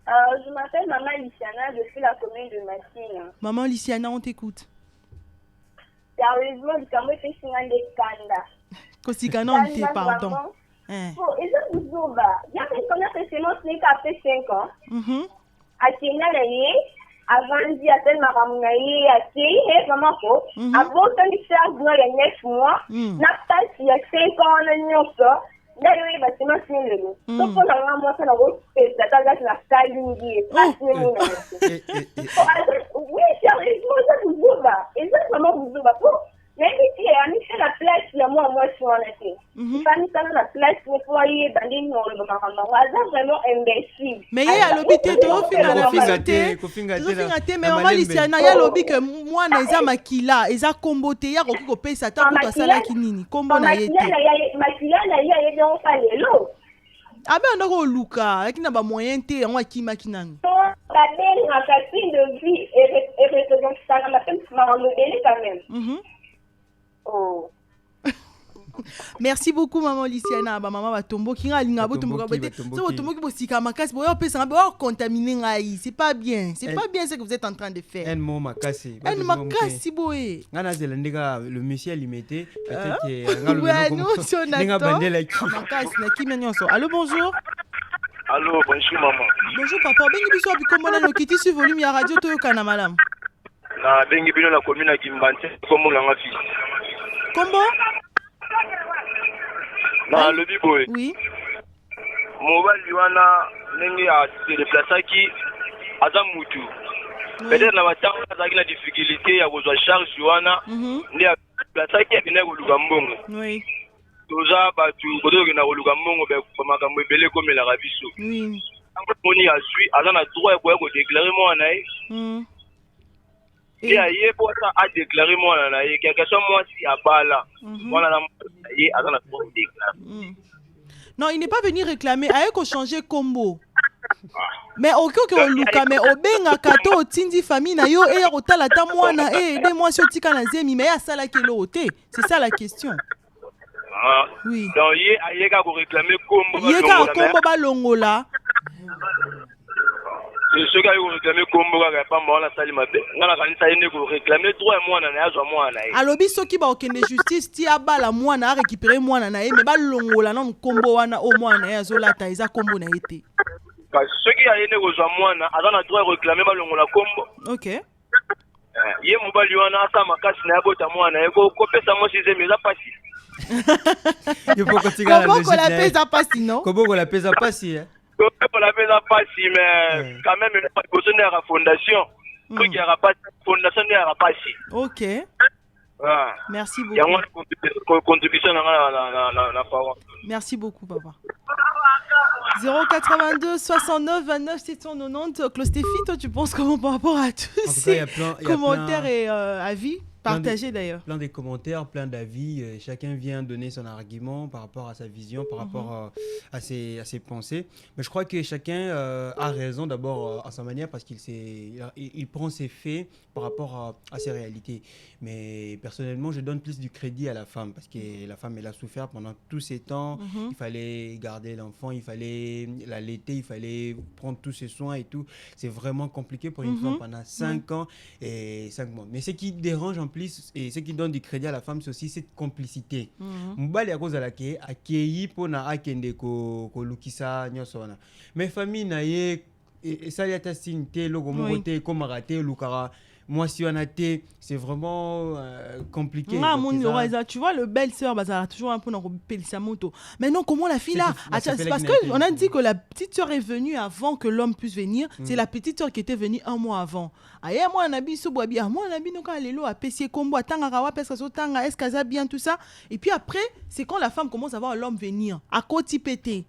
Je m'appelle Maman Lyciana, je suis la commune de Massine. Maman Lyciana, on t'écoute. Sérieusement, du Cameroun, c'est Singan de Kanda. Kosigana, on t'écoute, pardon. Et je vous dis, il y a quelqu'un qui s'est lancé après 5 ans. À Kenya, avant d'y aller, ma maman a été vraiment faux. Avant de faire il y a 9 mois, n'a pas il y a 5 ans, on a ça. D'ailleurs, il va se mettre sur le dos. Donc, on a vraiment ça dans votre tête. Ça t'a gâché la salle d'unité. Oui, sérieusement, ça vous joue là. Et ça, vraiment, vous joue là. Mais si on fait la place, il y a moi sur la tête. Il faut mettre ça dans la place, il faut aller dans les noms de ma maman. C'est vraiment imbécile. Mais il y a l'hôpital, mais on va laisser il y a l'hôpital que moi, les gens makila, ils ont comboté, il y a beaucoup de pays, ça t'a coûté ça là qui nini. Combo na yete. Makila na yé, il y a un palais l'eau. Ah ben on a Luka, avec n'a pas moyen té, on a qui makinan. La belle ma copine de vie et représente ça dans la femme m'a enlevé quand même. Oh. Merci beaucoup maman Lyciana, ba maman ba tombo kinga linga bo tombo ka bote. So tombo ki bo sika makasi bo pesa bo contaminer ngai, c'est pas bien. C'est pas bien ce que vous êtes en train de faire. Un mot makasi. Un makasi boé. Ngana zelendeka le monsieur limité peut-être que ngalo bandela ki. Makasi na ki nyonso. Allô bonjour. Allô bonjour maman. Bonjour papa, bengi biso abi komona no kiti sur volume ya radio to yokana malam. Na bengi bino na commune ya Kimbanti kombo nganga fi. Kombo? Na le biboy. Oui. Mobali wana ndenge a se déplacer aza mutu. Peut-être na batanga azaki na difficulté ya kozwa charge wana ndi a déplacer ki akina koluka mbongo. Oui. Toza batu kodoki na koluka mbongo be makambo ebele komela biso. Oui. Moni azui aza na droit ya ko déclarer moi na ye. Et aye pour ça a déclaré moi na ye quelque chose moi si abala. Voilà na ye aza na droit de déclarer. Non, il n'est pas venu réclamer, aye ko changer combo. Mais aucun que luka mais obenga kato otindi famille na yo e otala ta mwana e de moi sur tika na zemi mais ya sala ke lote. C'est ça la question. Oui. Donc ye aye ka ko réclamer combo. Ye ka combo ba longola. Ce gars il réclamer combo ka pas moi na sali mabe. Ngana kanisa yende ko réclamer droit mwana na yazwa mwana ye. Alobi soki ba okende justice ti abala mwana a récupérer mwana na ye mais ba longola non combo wana o mwana ya zolata eza combo na yete. Parce que qui a yende ko zwa mwana azana droit réclamer ba longola combo. OK. Ye mobali wana asa makasi na yabota mwana ye ko pesa mo size meza pasi. Il faut continuer la logique. Comment la pesa pasi non? Comment la pesa pasi hein? Pour la pesa pasi mais quand même il faut besoin de la fondation. Pour qu'il y a pas fondation de la pasi. OK. Merci beaucoup. Il y a une contribution dans la parole. Merci beaucoup papa. 082 69 29 790. Claude Stéphie, toi, tu penses comment par rapport à tous ces commentaires et avis partagés d'ailleurs? Plein de commentaires, plein d'avis. Chacun vient donner son argument par rapport à sa vision, par rapport à ses pensées. Mais je crois que chacun a raison d'abord à sa manière parce qu'il prend ses faits par rapport à ses réalités. Mais personnellement, je donne plus du crédit à la femme parce que la femme, elle a souffert pendant tous ces temps. Il fallait garder l'enfant, il fallait l'allaiter, il fallait prendre tous ses soins et tout. C'est vraiment compliqué pour une femme pendant 5 ans et 5 mois. Mais ce qui dérange en plus, et ce qui donne du crédit à la femme, c'est aussi cette complicité. Mbali à cause de laquelle accueilli pour na akende ko lukisa nyosona. Mais famille na ye et ça y a tasinte logo moté comme raté lukara. Moi, si on a été, c'est vraiment compliqué. Tu vois, le belle-sœur, ça a toujours un peu dans sa moto. Mais non, comment la fille là? Parce qu'on a dit que la petite sœur est venue avant que l'homme puisse venir. C'est la petite sœur qui était venue 1 mois avant. Aïe, moi, on a mis ce bois bien. Moi, on a mis donc les lots à pessier combo, à tangarawa, parce que tanga, est-ce qu'elle a bien tout ça? Et puis après, c'est quand la femme commence à voir l'homme venir, à côté pété.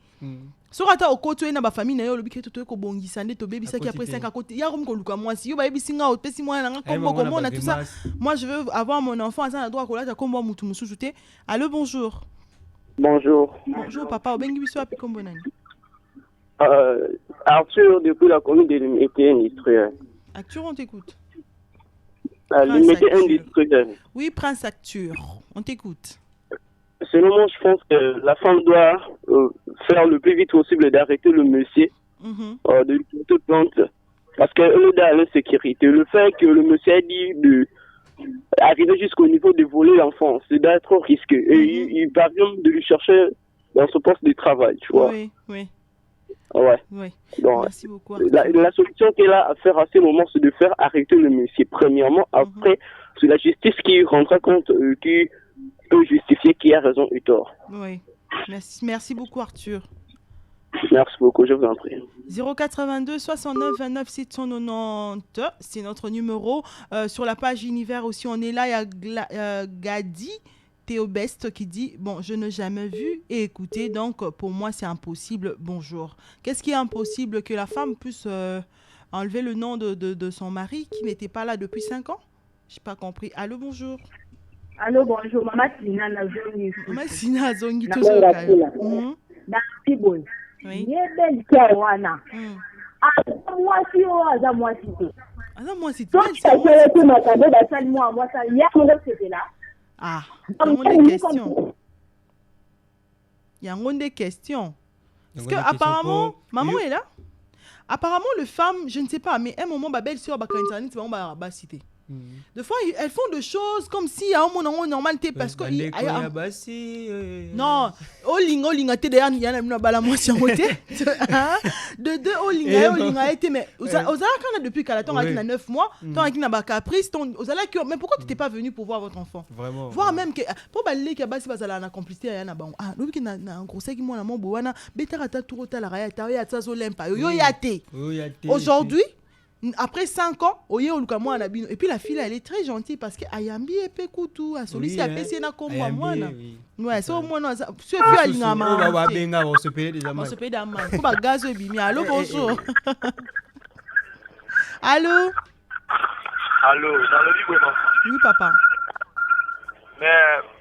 Sorata okoto na ba famille na yo lobi keto ko bongisa nde to bebisa ki après 5 à côté ya ko luka moi si yo ba bisinga o pesi moi na kombo kombo na tout ça. Moi je veux avoir mon enfant ça na droit ko la kombo mutu mususuté. Allô, bonjour. Bonjour. Bonjour papa, obengi biso api kombo nani? Arthur depuis la commune de l'unité industrielle. Arthur, on t'écoute. L'unité industrielle. Oui, Prince Arthur, on t'écoute. Selon moi, je pense que la femme doit faire le plus vite possible d'arrêter le monsieur de lui toute plainte. Parce qu'elle est dans l'insécurité. Le fait que le monsieur a dit d'arriver jusqu'au niveau de voler l'enfant, c'est d'être trop risqué. Et il parvient de lui chercher dans son poste de travail, tu vois. Oui, oui. Ouais. Oui. Donc, merci beaucoup. La solution qu'elle a à faire à ce moment, c'est de faire arrêter le monsieur. Premièrement, après, c'est la justice qui rendra compte qui peut justifier qui a raison et tort. Oui. Merci beaucoup, Arthur. Merci beaucoup, je vous en prie. 082 69 29 790, c'est notre numéro. Sur la page Univers aussi, on est là. Il y a Gadi Théobest qui dit « Bon, je n'ai jamais vu et écouté, donc pour moi, c'est impossible. Bonjour. » Qu'est-ce qui est impossible? Que la femme puisse enlever le nom de son mari qui n'était pas là depuis 5 ans? Je n'ai pas compris. Allô, bonjour. Allô, bonjour. Maman Sina Nazongi. Maman Sina Nazongi, tout ça. Merci, bon. Oui. Yebel Kawana. Moi, si on a moi, si tu. Ah, moi, si tu. Donc, ça fait tout ma cadeau, ça, moi, ça, hier, on était là. Ah, il y a des questions. Il y a des questions. Parce que apparemment, maman est là. Apparemment, le femme, je ne sais pas, mais à un moment, ma belle-sœur, on va citer. Des fois, elles font des choses comme si à un moment normalité parce que non, Olinga était derrière, il y a une bala moitié de deux Olinga était mais Ozala quand on a depuis qu'elle a 9 mois, tant qu'il n'a pas caprice, Ozala mais pourquoi tu n'étais pas venu pour voir votre enfant? Vraiment. Voir même que pour balayer qu'il y a basi bazala na complicité ya na ba ah lobi ki na grossesse qui moi na mon boana betara ta tour ta la raya ta ya ta zo lempa yo yate. Aujourd'hui après 5 ans, et puis la fille elle est très gentille parce que Ayambi et Pekutu, à celui-ci a passé na comme moi. Ouais, c'est au moins ce fille a l'ingama. On se paye déjà mal. On se paye déjà mal. Faut pas gaz et bimi. Allô, bonjour. Allô. Allô, dans le livre. Oui, papa. Mais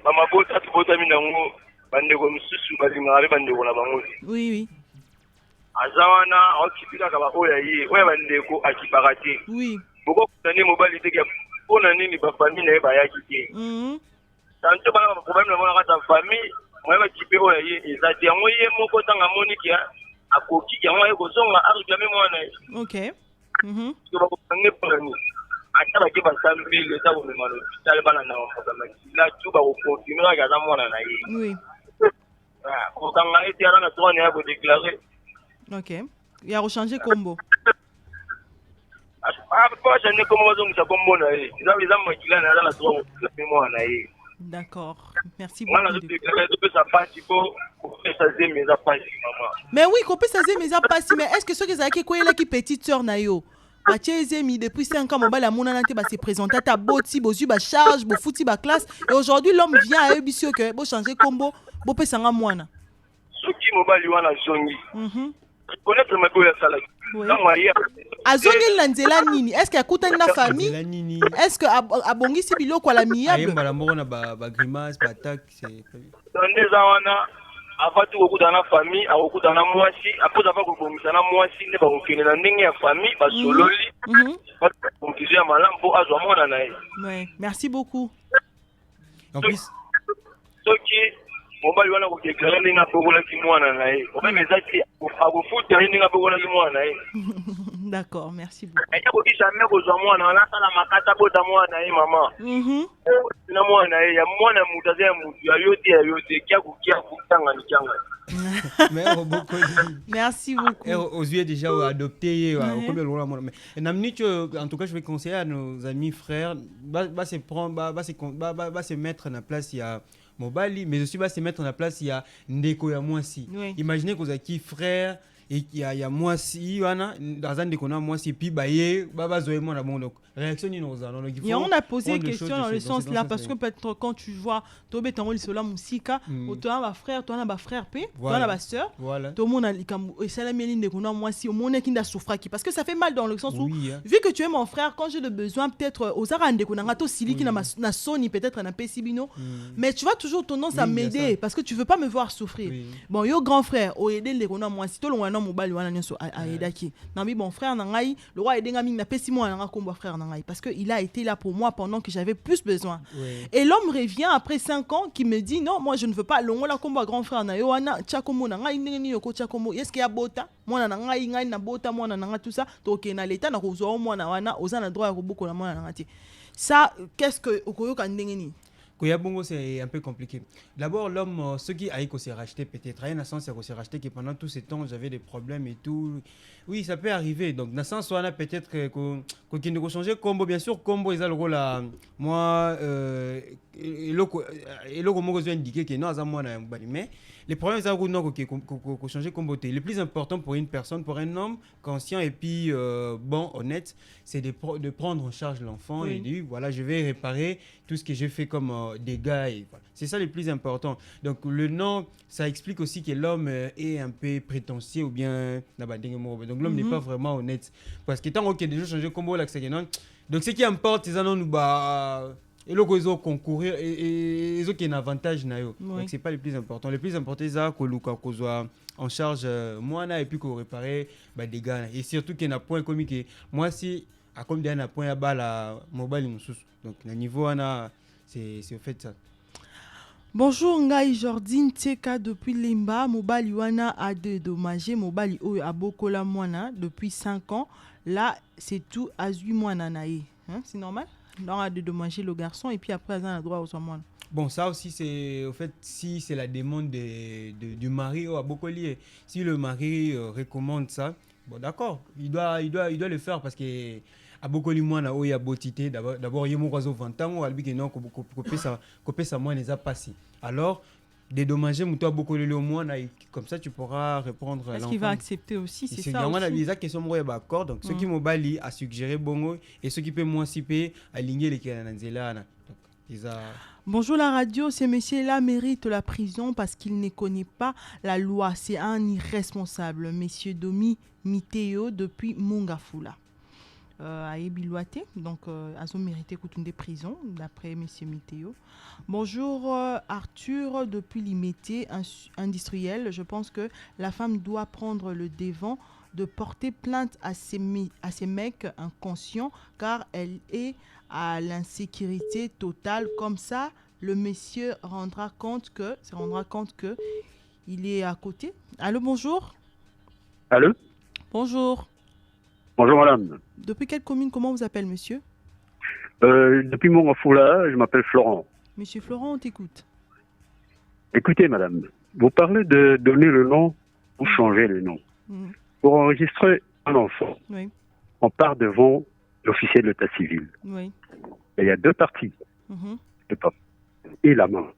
maman bota tu bota minango bande ko msusu balingare bande ko na bango. Oui, oui. Azawana okipika kaba oya yi oya bandeko akiparate oui boko kutani mobali te pona nini ba famille na ba yaki te tanto bana ba problème na bona ka famille moya ba kipe oya yi ezati yango ye moko tanga moniki akoki yango ye kozonga arigame mwana OK to ba kutani pona ni ata ba ke ba sambi le ta bona malo tale bana na ba la tu ba ko continuer ga za mwana na yi oui ko tanga eti ara na to ya ko déclarer. OK. Il a rechangé combo. D'accord. Merci beaucoup. Mais oui, qu'on peut s'amuser mais pas si mais est-ce que ceux qui ont quoi là qui petite sœur nayo Zemi depuis 5 ans mobile la mona nante ba se présenter ta boti bozu ba charge bo fouti ba classe et aujourd'hui l'homme vient à Ebisio que bo changer combo bo pe sanga mwana. soki mobali wana zongi connaître mabe ya salaki ntango aye azongeli na nzela nini? Est-ce que akutani na famille? Est-ce que abongisi biloko ala miyable? ayembala moko na bagrimace batak nde eza wana avati kokutana na famille akokutana na mwasi apoza pa kobongisa na mwasi nde bakokende na ndenge ya famille basololi bakonkizio ya malamu mpo azwa mwana na ye. Merci beaucoup. En plus soki mobali wana kodeklare ndenge abokolaki mwana na ye omeme eza te akofuta ye ndenge abokolaki mwana na ye. D'accord, merci beaucoup. aya kokisa me kozwa mwana wana asala makata bota mwana na ye mama na mwana na ye ya mwana mutu aza ya mutu ya yo te kia kutangani kiangani. Merci beaucoup. Aux yeux déjà adopté, en tout cas, je vais conseiller à nos amis frères, se mettre en place il y a Mobali, mais aussi se mettre en place il y a Ndeko ya Mwasi. Imaginez que vous avez qui frère et il y a Mwasi, dans un Ndeko na Mwasi, puis baba zoé mon amour donc réaction ni nos allons. Et on a posé une question dans le sens là parce que peut-être quand tu vois Tobé tango li sola musika, toi na frère, toi na frère p, toi na sœur, tout le monde a et ça la mienne Ndeko na Mwasi, au monde qui n'a souffert qui parce que ça fait mal dans le sens où vu que tu es mon frère quand j'ai le besoin peut-être aux ara Ndeko na ngato sili qui na soni peut-être na pesibino, mais tu vas toujours tendance à m'aider parce que tu veux pas me voir souffrir. Bon yo grand frère, o aider Ndeko na Mwasi, to lo mobali wana nyoso aidaki. Na mi bon frère na ngai, le roi aider ngami na pesimo na kombo frère na ngai parce que il a été là pour moi pendant que j'avais plus besoin. Et l'homme revient après 5 ans qui me dit non, moi je ne veux pas longo la kombo grand frère na yo wana chakomo na ngai ndeni yoko chakomo. Est-ce qu'il y a bota? Moi na ngai na bota moi na nga tout ça. Donc na l'état na kozo moi na wana oza na droit ya koboko na moi na ngati. Ça qu'est-ce que okoyoka ndengeni? Koyabongo, c'est un peu compliqué. D'abord, l'homme, ceux qui aillent s'est racheté peut-être, il y a un sens qui s'est racheté que pendant tout ce temps, j'avais des problèmes et tout. Oui, ça peut arriver. Donc, dans le sens où on a peut-être qu'il ne changer combo, bien sûr, combo, ils ont le rôle à moi, et le combo, je indiqué que non, à moi, mais les problèmes, c'est qu'on changer combo. Le plus important pour une personne, pour un homme conscient et puis bon, honnête, c'est de prendre en charge l'enfant et de dire, voilà, je vais réparer tout ce que j'ai fait comme dégâts. Et, voilà. C'est ça le plus important. Donc, le nom, ça explique aussi que l'homme est un peu prétentieux ou bien... Donc, l'homme n'est pas vraiment honnête. Parce que tant qu'il y a déjà changé combo, là, donc, ce qui importe, c'est ça, et là, ils ont concourir et ils ont un avantage. Donc, ce n'est pas le plus important. Le plus important, c'est qu'on soit en charge, moi, et puis qu'on répare des dégâts. Et surtout qu'il y a un point comme que moi, si, à comme il y a un point à bas, la mobile, donc, le niveau, c'est au fait ça. Bonjour Ngai Jordine Teka depuis Limba, Mobali Wana a dédommagé Mobali Oyo a Bokola Mwana depuis 5 ans. Là, c'est tout à 8 mois nanaï. C'est normal? On a dédommagé le garçon et puis après, on a le droit aux moines. Bon, ça aussi, c'est au fait, si c'est la demande du mari à Bokoli, si le mari recommande ça, bon, d'accord, il doit le faire parce que à Bokoli Mwana Oyo a Botité, d'abord, il y a mon oiseau 20 ans, il y a non, copé sa moine les a passé. Alors, dédommager Moutoua Bokoli le Mwana, comme ça, tu pourras répondre à l'enfant. Est-ce qu'il va accepter aussi? C'est ça aussi. Il y a des questions d'accord. Donc, ceux qui m'ont bali à suggérer Bongo et ceux qui peuvent moins s'y payer, aligner les Kélananzela. Bonjour la radio, ce monsieur-là mérite la prison parce qu'il ne connaît pas la loi. C'est un irresponsable. Monsieur Domi Miteo depuis Mongafula. À Ebilouate, donc ils ont mérité une prison d'après monsieur Miteo. Bonjour Arthur depuis Limité, industriel. Je pense que la femme doit prendre le devant de porter plainte à ces mecs inconscients car elle est à l'insécurité totale. Comme ça, le monsieur rendra compte que il est à côté. Allô, bonjour. Allô. Bonjour. Bonjour madame. Depuis quelle commune, comment vous appelez monsieur? Depuis Mongafula, je m'appelle Florent. Monsieur Florent, on t'écoute. Écoutez madame, vous parlez de donner le nom ou changer le nom. Pour enregistrer un enfant, on part devant l'officier de l'état civil. Et il y a 2 parties, le papa et la maman.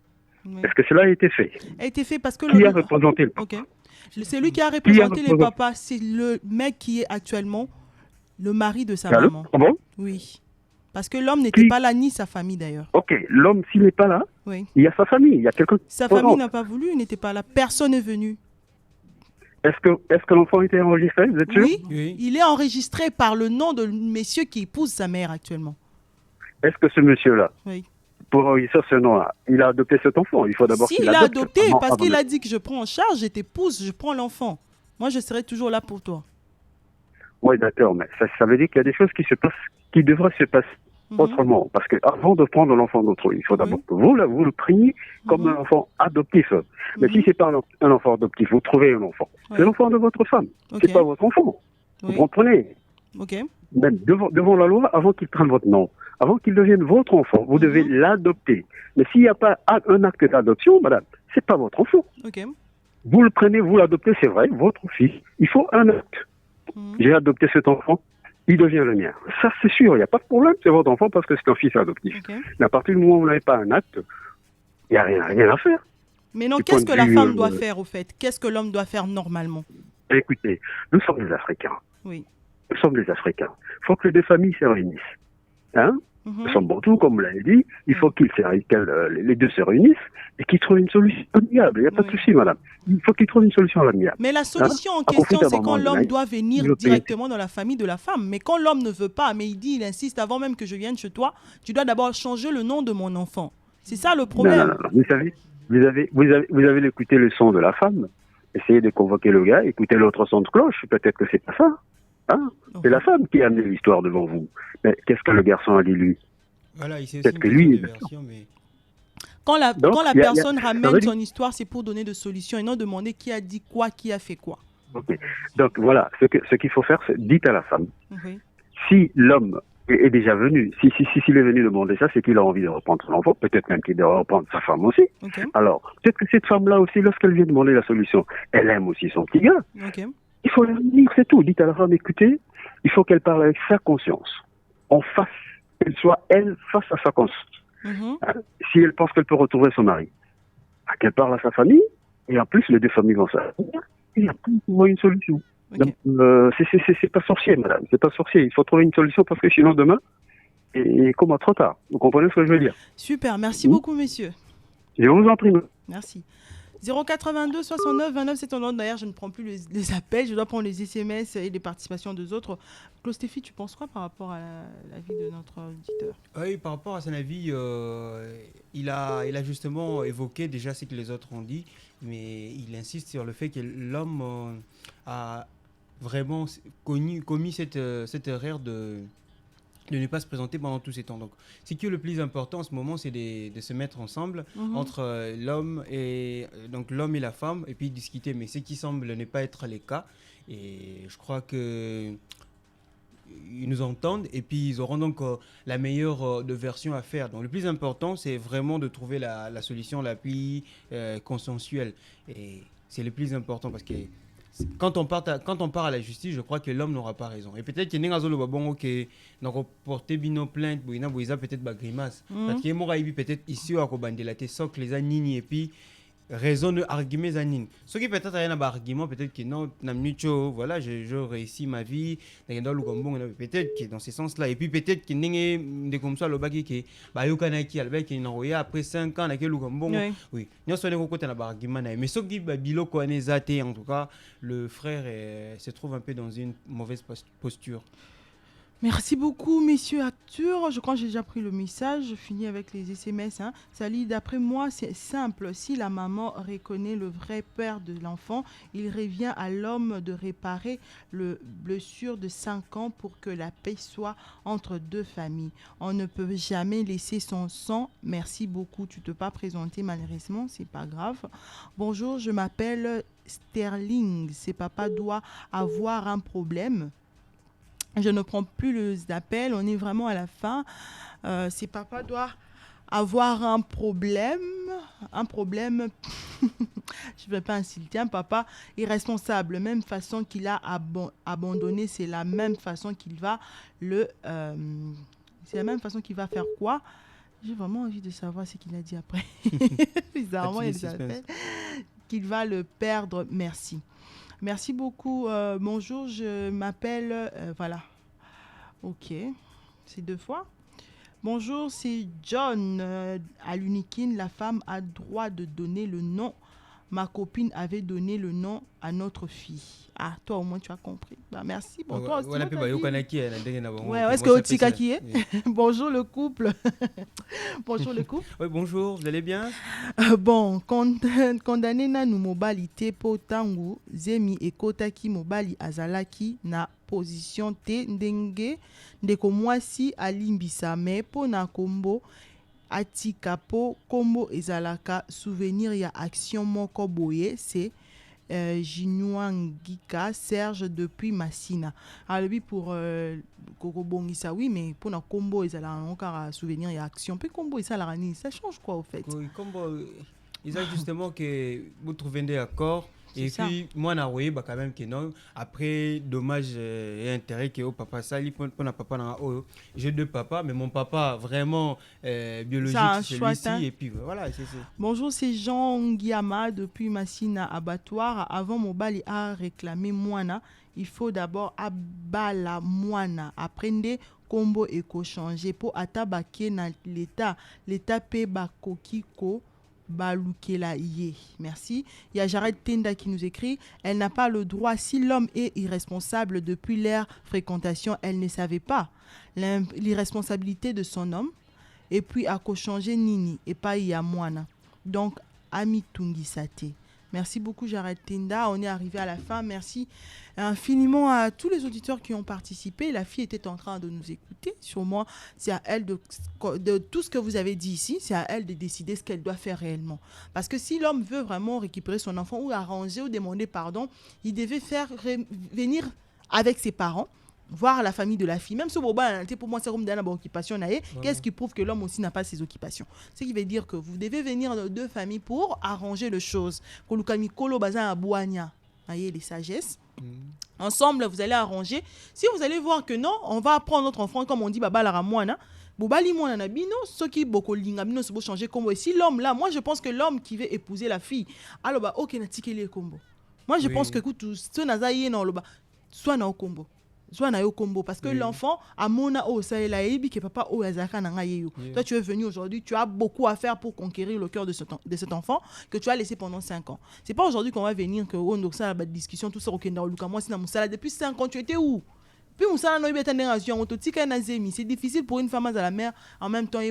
Est-ce que cela a été fait? A été fait parce que qui a représenté le papa? C'est lui qui a représenté les papas. C'est le mec qui est actuellement le mari de sa maman. Ah bon? Oui. Parce que l'homme n'était pas là, ni sa famille d'ailleurs. Ok, l'homme s'il n'est pas là, il y a sa famille, il y a quelqu'un. Sa famille n'a pas voulu, il n'était pas là. Personne n'est venu. Est-ce que l'enfant était enregistré, vous êtes sûr? Oui, il est enregistré par le nom de monsieur qui épouse sa mère actuellement. Est-ce que ce monsieur-là, oui, pour enregistrer ce nom-là, il a adopté cet enfant? Il faut d'abord qu'il il a adopte. adopté parce qu'il a dit que je prends en charge, je t'épouse, je prends l'enfant. Moi, je serai toujours là pour toi. Oui, d'accord, mais ça veut dire qu'il y a des choses qui se passent, qui devraient se passer autrement. Parce que avant de prendre l'enfant d'autrui, il faut d'abord que vous le preniez comme un enfant adoptif. Mais si c'est pas un enfant adoptif, vous trouvez un enfant. C'est l'enfant de votre femme. C'est pas votre enfant. Vous comprenez? Même devant la loi, avant qu'il prenne votre nom, avant qu'il devienne votre enfant, vous devez l'adopter. Mais s'il n'y a pas un acte d'adoption, madame, c'est pas votre enfant. Vous le prenez, vous l'adoptez, c'est vrai, votre fils. Il faut un acte. J'ai adopté cet enfant, il devient le mien. Ça, c'est sûr, il n'y a pas de problème, c'est votre enfant parce que c'est un fils adoptif. Mais à partir du moment où vous n'avez pas un acte, il n'y a rien à faire. Mais non, qu'est-ce que la femme doit faire, au fait? Qu'est-ce que l'homme doit faire normalement? Écoutez, nous sommes des Africains. Oui. Nous sommes des Africains. Il faut que les deux familles se réunissent. Hein? Nous sommes bantous, comme vous l'avez dit. Il faut que les deux se réunissent et qu'ils trouvent une solution amiable. Il n'y a pas de souci, madame. Il faut qu'ils trouvent une solution amiable. Mais la solution en question, c'est quand l'homme doit venir directement dans la famille de la femme. Mais quand l'homme ne veut pas, mais il insiste, avant même que je vienne chez toi, tu dois d'abord changer le nom de mon enfant. C'est ça le problème. Non. Vous savez, vous avez écouté le son de la femme. Essayez de convoquer le gars, écoutez l'autre son de cloche. Peut-être que c'est pas ça. Hein? C'est la femme qui a amené l'histoire devant vous. Mais qu'est-ce que le garçon a dit, lui? Voilà, peut-être que lui... Quand la personne ramène son histoire, c'est pour donner des solutions et non demander qui a dit quoi, qui a fait quoi. Okay. Donc voilà, ce qu'il faut faire, c'est dites à la femme. Si l'homme est déjà venu, s'il est venu demander ça, c'est qu'il a envie de reprendre son enfant, peut-être même qu'il doit reprendre sa femme aussi. Alors, peut-être que cette femme-là aussi, lorsqu'elle vient demander la solution, elle aime aussi son petit gars. Il faut leur dire, c'est tout. Dites à la femme, écoutez, il faut qu'elle parle avec sa conscience. En face, qu'elle soit elle face à sa conscience. Si elle pense qu'elle peut retrouver son mari, qu'elle parle à sa famille, et en plus, les deux familles vont s'arranger, et après, il faut une solution. Donc, c'est pas sorcier, madame, c'est pas sorcier. Il faut trouver une solution parce que sinon, demain, et comment trop tard. Vous comprenez ce que je veux dire? Super, merci beaucoup, messieurs. Je vous en prie. Merci. 082 69 29, c'est ton nom. D'ailleurs, je ne prends plus les appels, je dois prendre les SMS et les participations des autres. Claude Stéphie, tu penses quoi par rapport à l'avis de notre auditeur? Oui, par rapport à son avis, il a justement évoqué déjà ce que les autres ont dit, mais il insiste sur le fait que l'homme a vraiment commis cette erreur de ne pas se présenter pendant tous ces temps. Donc, ce qui est le plus important en ce moment, c'est de se mettre ensemble entre l'homme et la femme et puis discuter. Mais ce qui semble ne pas être le cas. Et je crois que ils nous entendent et puis ils auront donc la meilleure de version à faire. Donc, le plus important, c'est vraiment de trouver la solution la plus consensuelle. Et c'est le plus important parce que quand on part à la justice, je crois que l'homme n'aura pas raison. Et peut-être qu'il y a des gens qui ont porté bino plainte, ils ont peut-être des grimaces. Parce qu'il y a peut-être ici à la tête, socle les anini et puis raison de arguments anine. Ce qui peut-être rien à argument, peut-être que non, voilà, je réussis ma vie, peut-être que dans ce sens-là. Et puis peut-être qu'il y a des comme ça, le bagage qui est après 5 ans, oui, nous sommes côté de l'argument. Mais ce qui est en tout cas, le frère se trouve un peu dans une mauvaise posture. Merci beaucoup, messieurs acteurs. Je crois que j'ai déjà pris le message. Je finis avec les SMS. Salut, d'après moi, c'est simple. Si la maman reconnaît le vrai père de l'enfant, il revient à l'homme de réparer le blessure de 5 ans pour que la paix soit entre deux familles. On ne peut jamais laisser son sang. Merci beaucoup. Tu ne t'es pas présenté malheureusement, c'est pas grave. Bonjour, je m'appelle Sterling. C'est papa doit avoir un problème. Je ne prends plus les appels, on est vraiment à la fin. Si papa doit avoir un problème, je ne vais pas insulter, un papa est responsable. Même façon qu'il a abandonné, c'est la même façon qu'il va c'est la même façon qu'il va faire quoi? J'ai vraiment envie de savoir ce qu'il a dit après. Bizarrement, il s'appelle qu'il va le perdre. Merci. Merci beaucoup. Bonjour, je m'appelle... voilà. Ok. C'est 2 fois. Bonjour, c'est John. À l'Unikin, la femme a droit de donner le nom ma copine avait donné le nom à notre fille. Ah, toi au moins tu as compris. Bah, merci. Bon, toi aussi. Est-ce que Otika qui est? Bonjour le couple. Bonjour le couple. Oui, bonjour, vous allez bien? Bon, condamné na nu mobali te po tangu zemi ekotaki mobali azalaki na position te ndenge ndeko mwasi alimbisa me po na kombo atika po kombo ezalaka souvenir ya action moko boye c'est Jinwangika Serge depuis Massina. Alors lui pour Kokobongisa oui mais pour na combo ils allaient encore à souvenir et action puis combo et ça la rani ça change quoi au fait? Oui, combo ils ont justement que vous trouvez des accords. Et puis, moi, je bah quand même que non. Après, dommage et intérêt que au papa sali pour na papa j'ai deux papas, mais mon papa vraiment biologique celui-ci. Et puis voilà, c'est ça. Bonjour, c'est Jean Guiama depuis Massina Abattoir. Avant Mobali a réclamé Moana, il faut d'abord abala Moana. Apprendre combo éco changer pour atabake na l'état pe bakokiko. Balukela Ye. Merci. Il y a Jared Tenda qui nous écrit elle n'a pas le droit, si l'homme est irresponsable depuis leur fréquentation, elle ne savait pas l'irresponsabilité de son homme et puis à changer Nini et pas Yamoana. Donc, Ami Tungisate. Merci beaucoup Jared Tenda. On est arrivé à la fin. Merci infiniment à tous les auditeurs qui ont participé. La fille était en train de nous écouter. Sûrement, c'est à elle de tout ce que vous avez dit ici, c'est à elle de décider ce qu'elle doit faire réellement. Parce que si l'homme veut vraiment récupérer son enfant ou arranger ou demander pardon, il devait venir avec ses parents, voir la famille de la fille. Même ce boba, pour moi, c'est comme dans occupation. Qu'est-ce qui prouve que l'homme aussi n'a pas ses occupations? Ce qui veut dire que vous devez venir de deux familles pour arranger les choses. Les sagesses. Ensemble, vous allez arranger. Si vous allez voir que non, on va prendre notre enfant, comme on dit, baba la ramouana. Bobali mwana na bino, ce qui boko linga bino se changer combo. Et si l'homme là, moi je pense que l'homme qui veut épouser la fille, alors bah ok na tikeli combo. Moi je pense que écoute, ce nazaïe non le bah soit na combo. Soit na yo combo parce que l'enfant a mona o ça la ebi que papa o azaka na ngayeyo. Toi tu es venu aujourd'hui, tu as beaucoup à faire pour conquérir le cœur de cet enfant que tu as laissé pendant 5 ans. C'est pas aujourd'hui qu'on va venir que on donc ça la discussion tout ça okenda luka moi si na musala depuis 5 ans tu étais où? Puis c'est difficile pour une femme à la mère en même temps à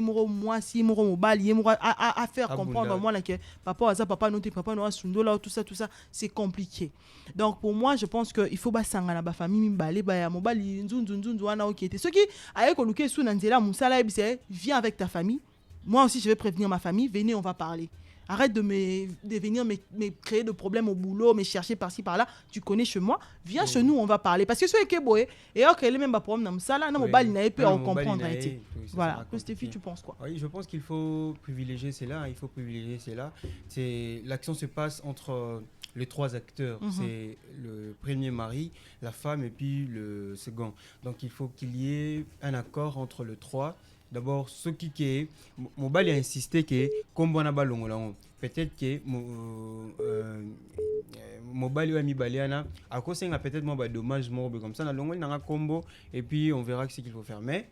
faire comprendre moi que papa ça papa non papa non sundo là tout ça c'est compliqué. Donc pour moi je pense que il faut basanga na ba famille mbale ba ya mobali nzunzunzu wana okete ceux qui aye ko luke sou na nzela musala viens avec ta famille. Moi aussi je vais prévenir ma famille, venez on va parler. Arrête de venir me créer de problèmes au boulot, me chercher par-ci, par-là. Tu connais chez moi. Viens chez nous, on va parler. Parce que ce qui est beau, et ok, les mêmes problèmes dans ça, là, on va comprendre. Voilà. Stéphie, tu penses quoi? Oui, je pense qu'il faut privilégier cela. L'action se passe entre les 3 acteurs. C'est le premier mari, la femme et puis le second. Donc il faut qu'il y ait un accord entre les 3. D'abord, ce qui est, Mobali a insisté que, comme on a ballon, peut-être que Mobali ou Mibaliana, à cause d'un peut-être moins dommage, comme ça, on a un combo et puis on verra ce qu'il faut faire. Mais,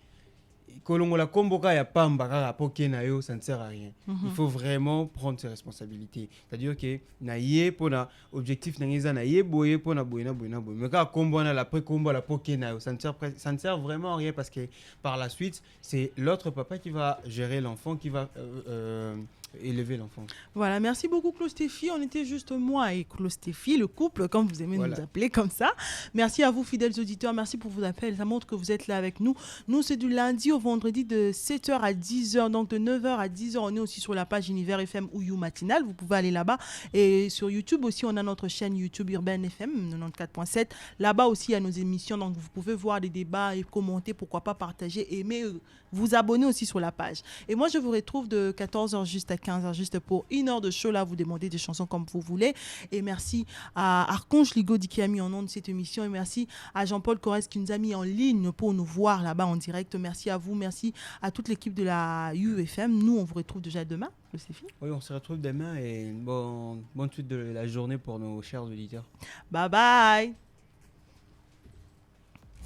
Kolongo la combo ka ya pamba ka poké na yo, ça ne sert à rien. Il faut vraiment prendre ses responsabilités. C'est-à-dire que na yé pour na objectif na ngeza na yé boye pour na boye na boye na boye. Mais quand combo na la pré combo la poké na yo, ça ne sert vraiment à rien parce que par la suite, c'est l'autre papa qui va gérer l'enfant, qui va élever l'enfant. Voilà, merci beaucoup Claude Stéphie. On était juste moi et Claude Stéphie, le couple, comme vous aimez nous appeler comme ça. Merci à vous fidèles auditeurs, merci pour vos appels. Ça montre que vous êtes là avec nous. Nous, c'est du lundi au vendredi de 7h à 10h, donc de 9h à 10h. On est aussi sur la page Univers FM ou You Matinal. Vous pouvez aller là-bas. Et sur YouTube aussi, on a notre chaîne YouTube Urban FM 94.7. Là-bas aussi, il y a nos émissions. Donc, vous pouvez voir des débats et commenter, pourquoi pas partager, aimer, vous abonner aussi sur la page. Et moi, je vous retrouve de 14h juste à 15h, juste pour 1 heure de show. Là, vous demandez des chansons comme vous voulez. Et merci à Archange Ligodi qui a mis en onde cette émission. Et merci à Jean-Paul Corrèze qui nous a mis en ligne pour nous voir là-bas en direct. Merci à vous. Merci à toute l'équipe de la UFM. Nous, on vous retrouve déjà demain. C'est fini. Oui, on se retrouve demain et bonne suite de la journée pour nos chers auditeurs. Bye bye.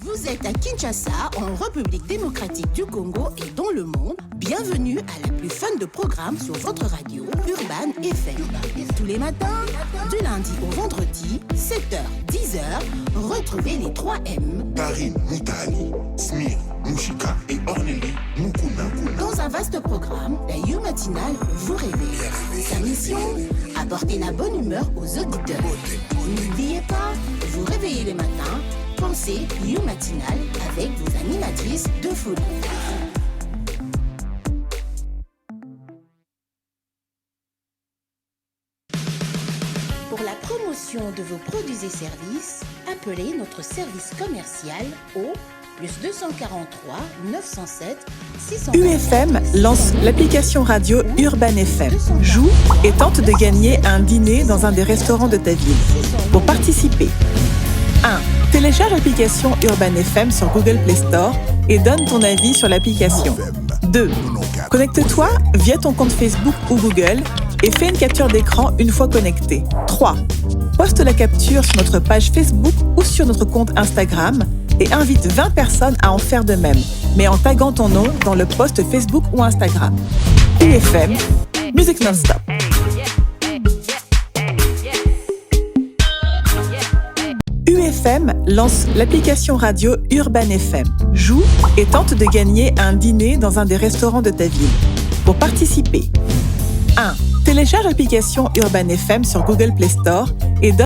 Vous êtes à Kinshasa, en République démocratique du Congo et dans le monde. Bienvenue à la plus fun de programmes sur votre radio Urban FM. Tous les matins, du lundi au vendredi, 7h, 10h, retrouvez les 3M. Karine, Moutali, Smir, Mouchika et Ornélie Mukuna. Dans un vaste programme, la You Matinale vous réveille. Sa mission, apporter la bonne humeur aux auditeurs. N'oubliez pas, vous réveillez les matins, pensez You Matinale avec vos animatrices de folie. Pour la promotion de vos produits et services, appelez notre service commercial au +243 907 600. UFM lance l'application radio Urban FM. Joue et tente de gagner un dîner dans un des restaurants de ta ville. Pour participer, 1. Télécharge l'application Urban FM sur Google Play Store et donne ton avis sur l'application. 2. Connecte-toi via ton compte Facebook ou Google et fais une capture d'écran une fois connecté. 3. Poste la capture sur notre page Facebook ou sur notre compte Instagram et invite 20 personnes à en faire de même, mais en taguant ton nom dans le post Facebook ou Instagram. UFM, musique non-stop. UFM lance l'application radio Urban FM. Joue et tente de gagner un dîner dans un des restaurants de ta ville. Pour participer, 1. Télécharge l'application Urban FM sur Google Play Store et donne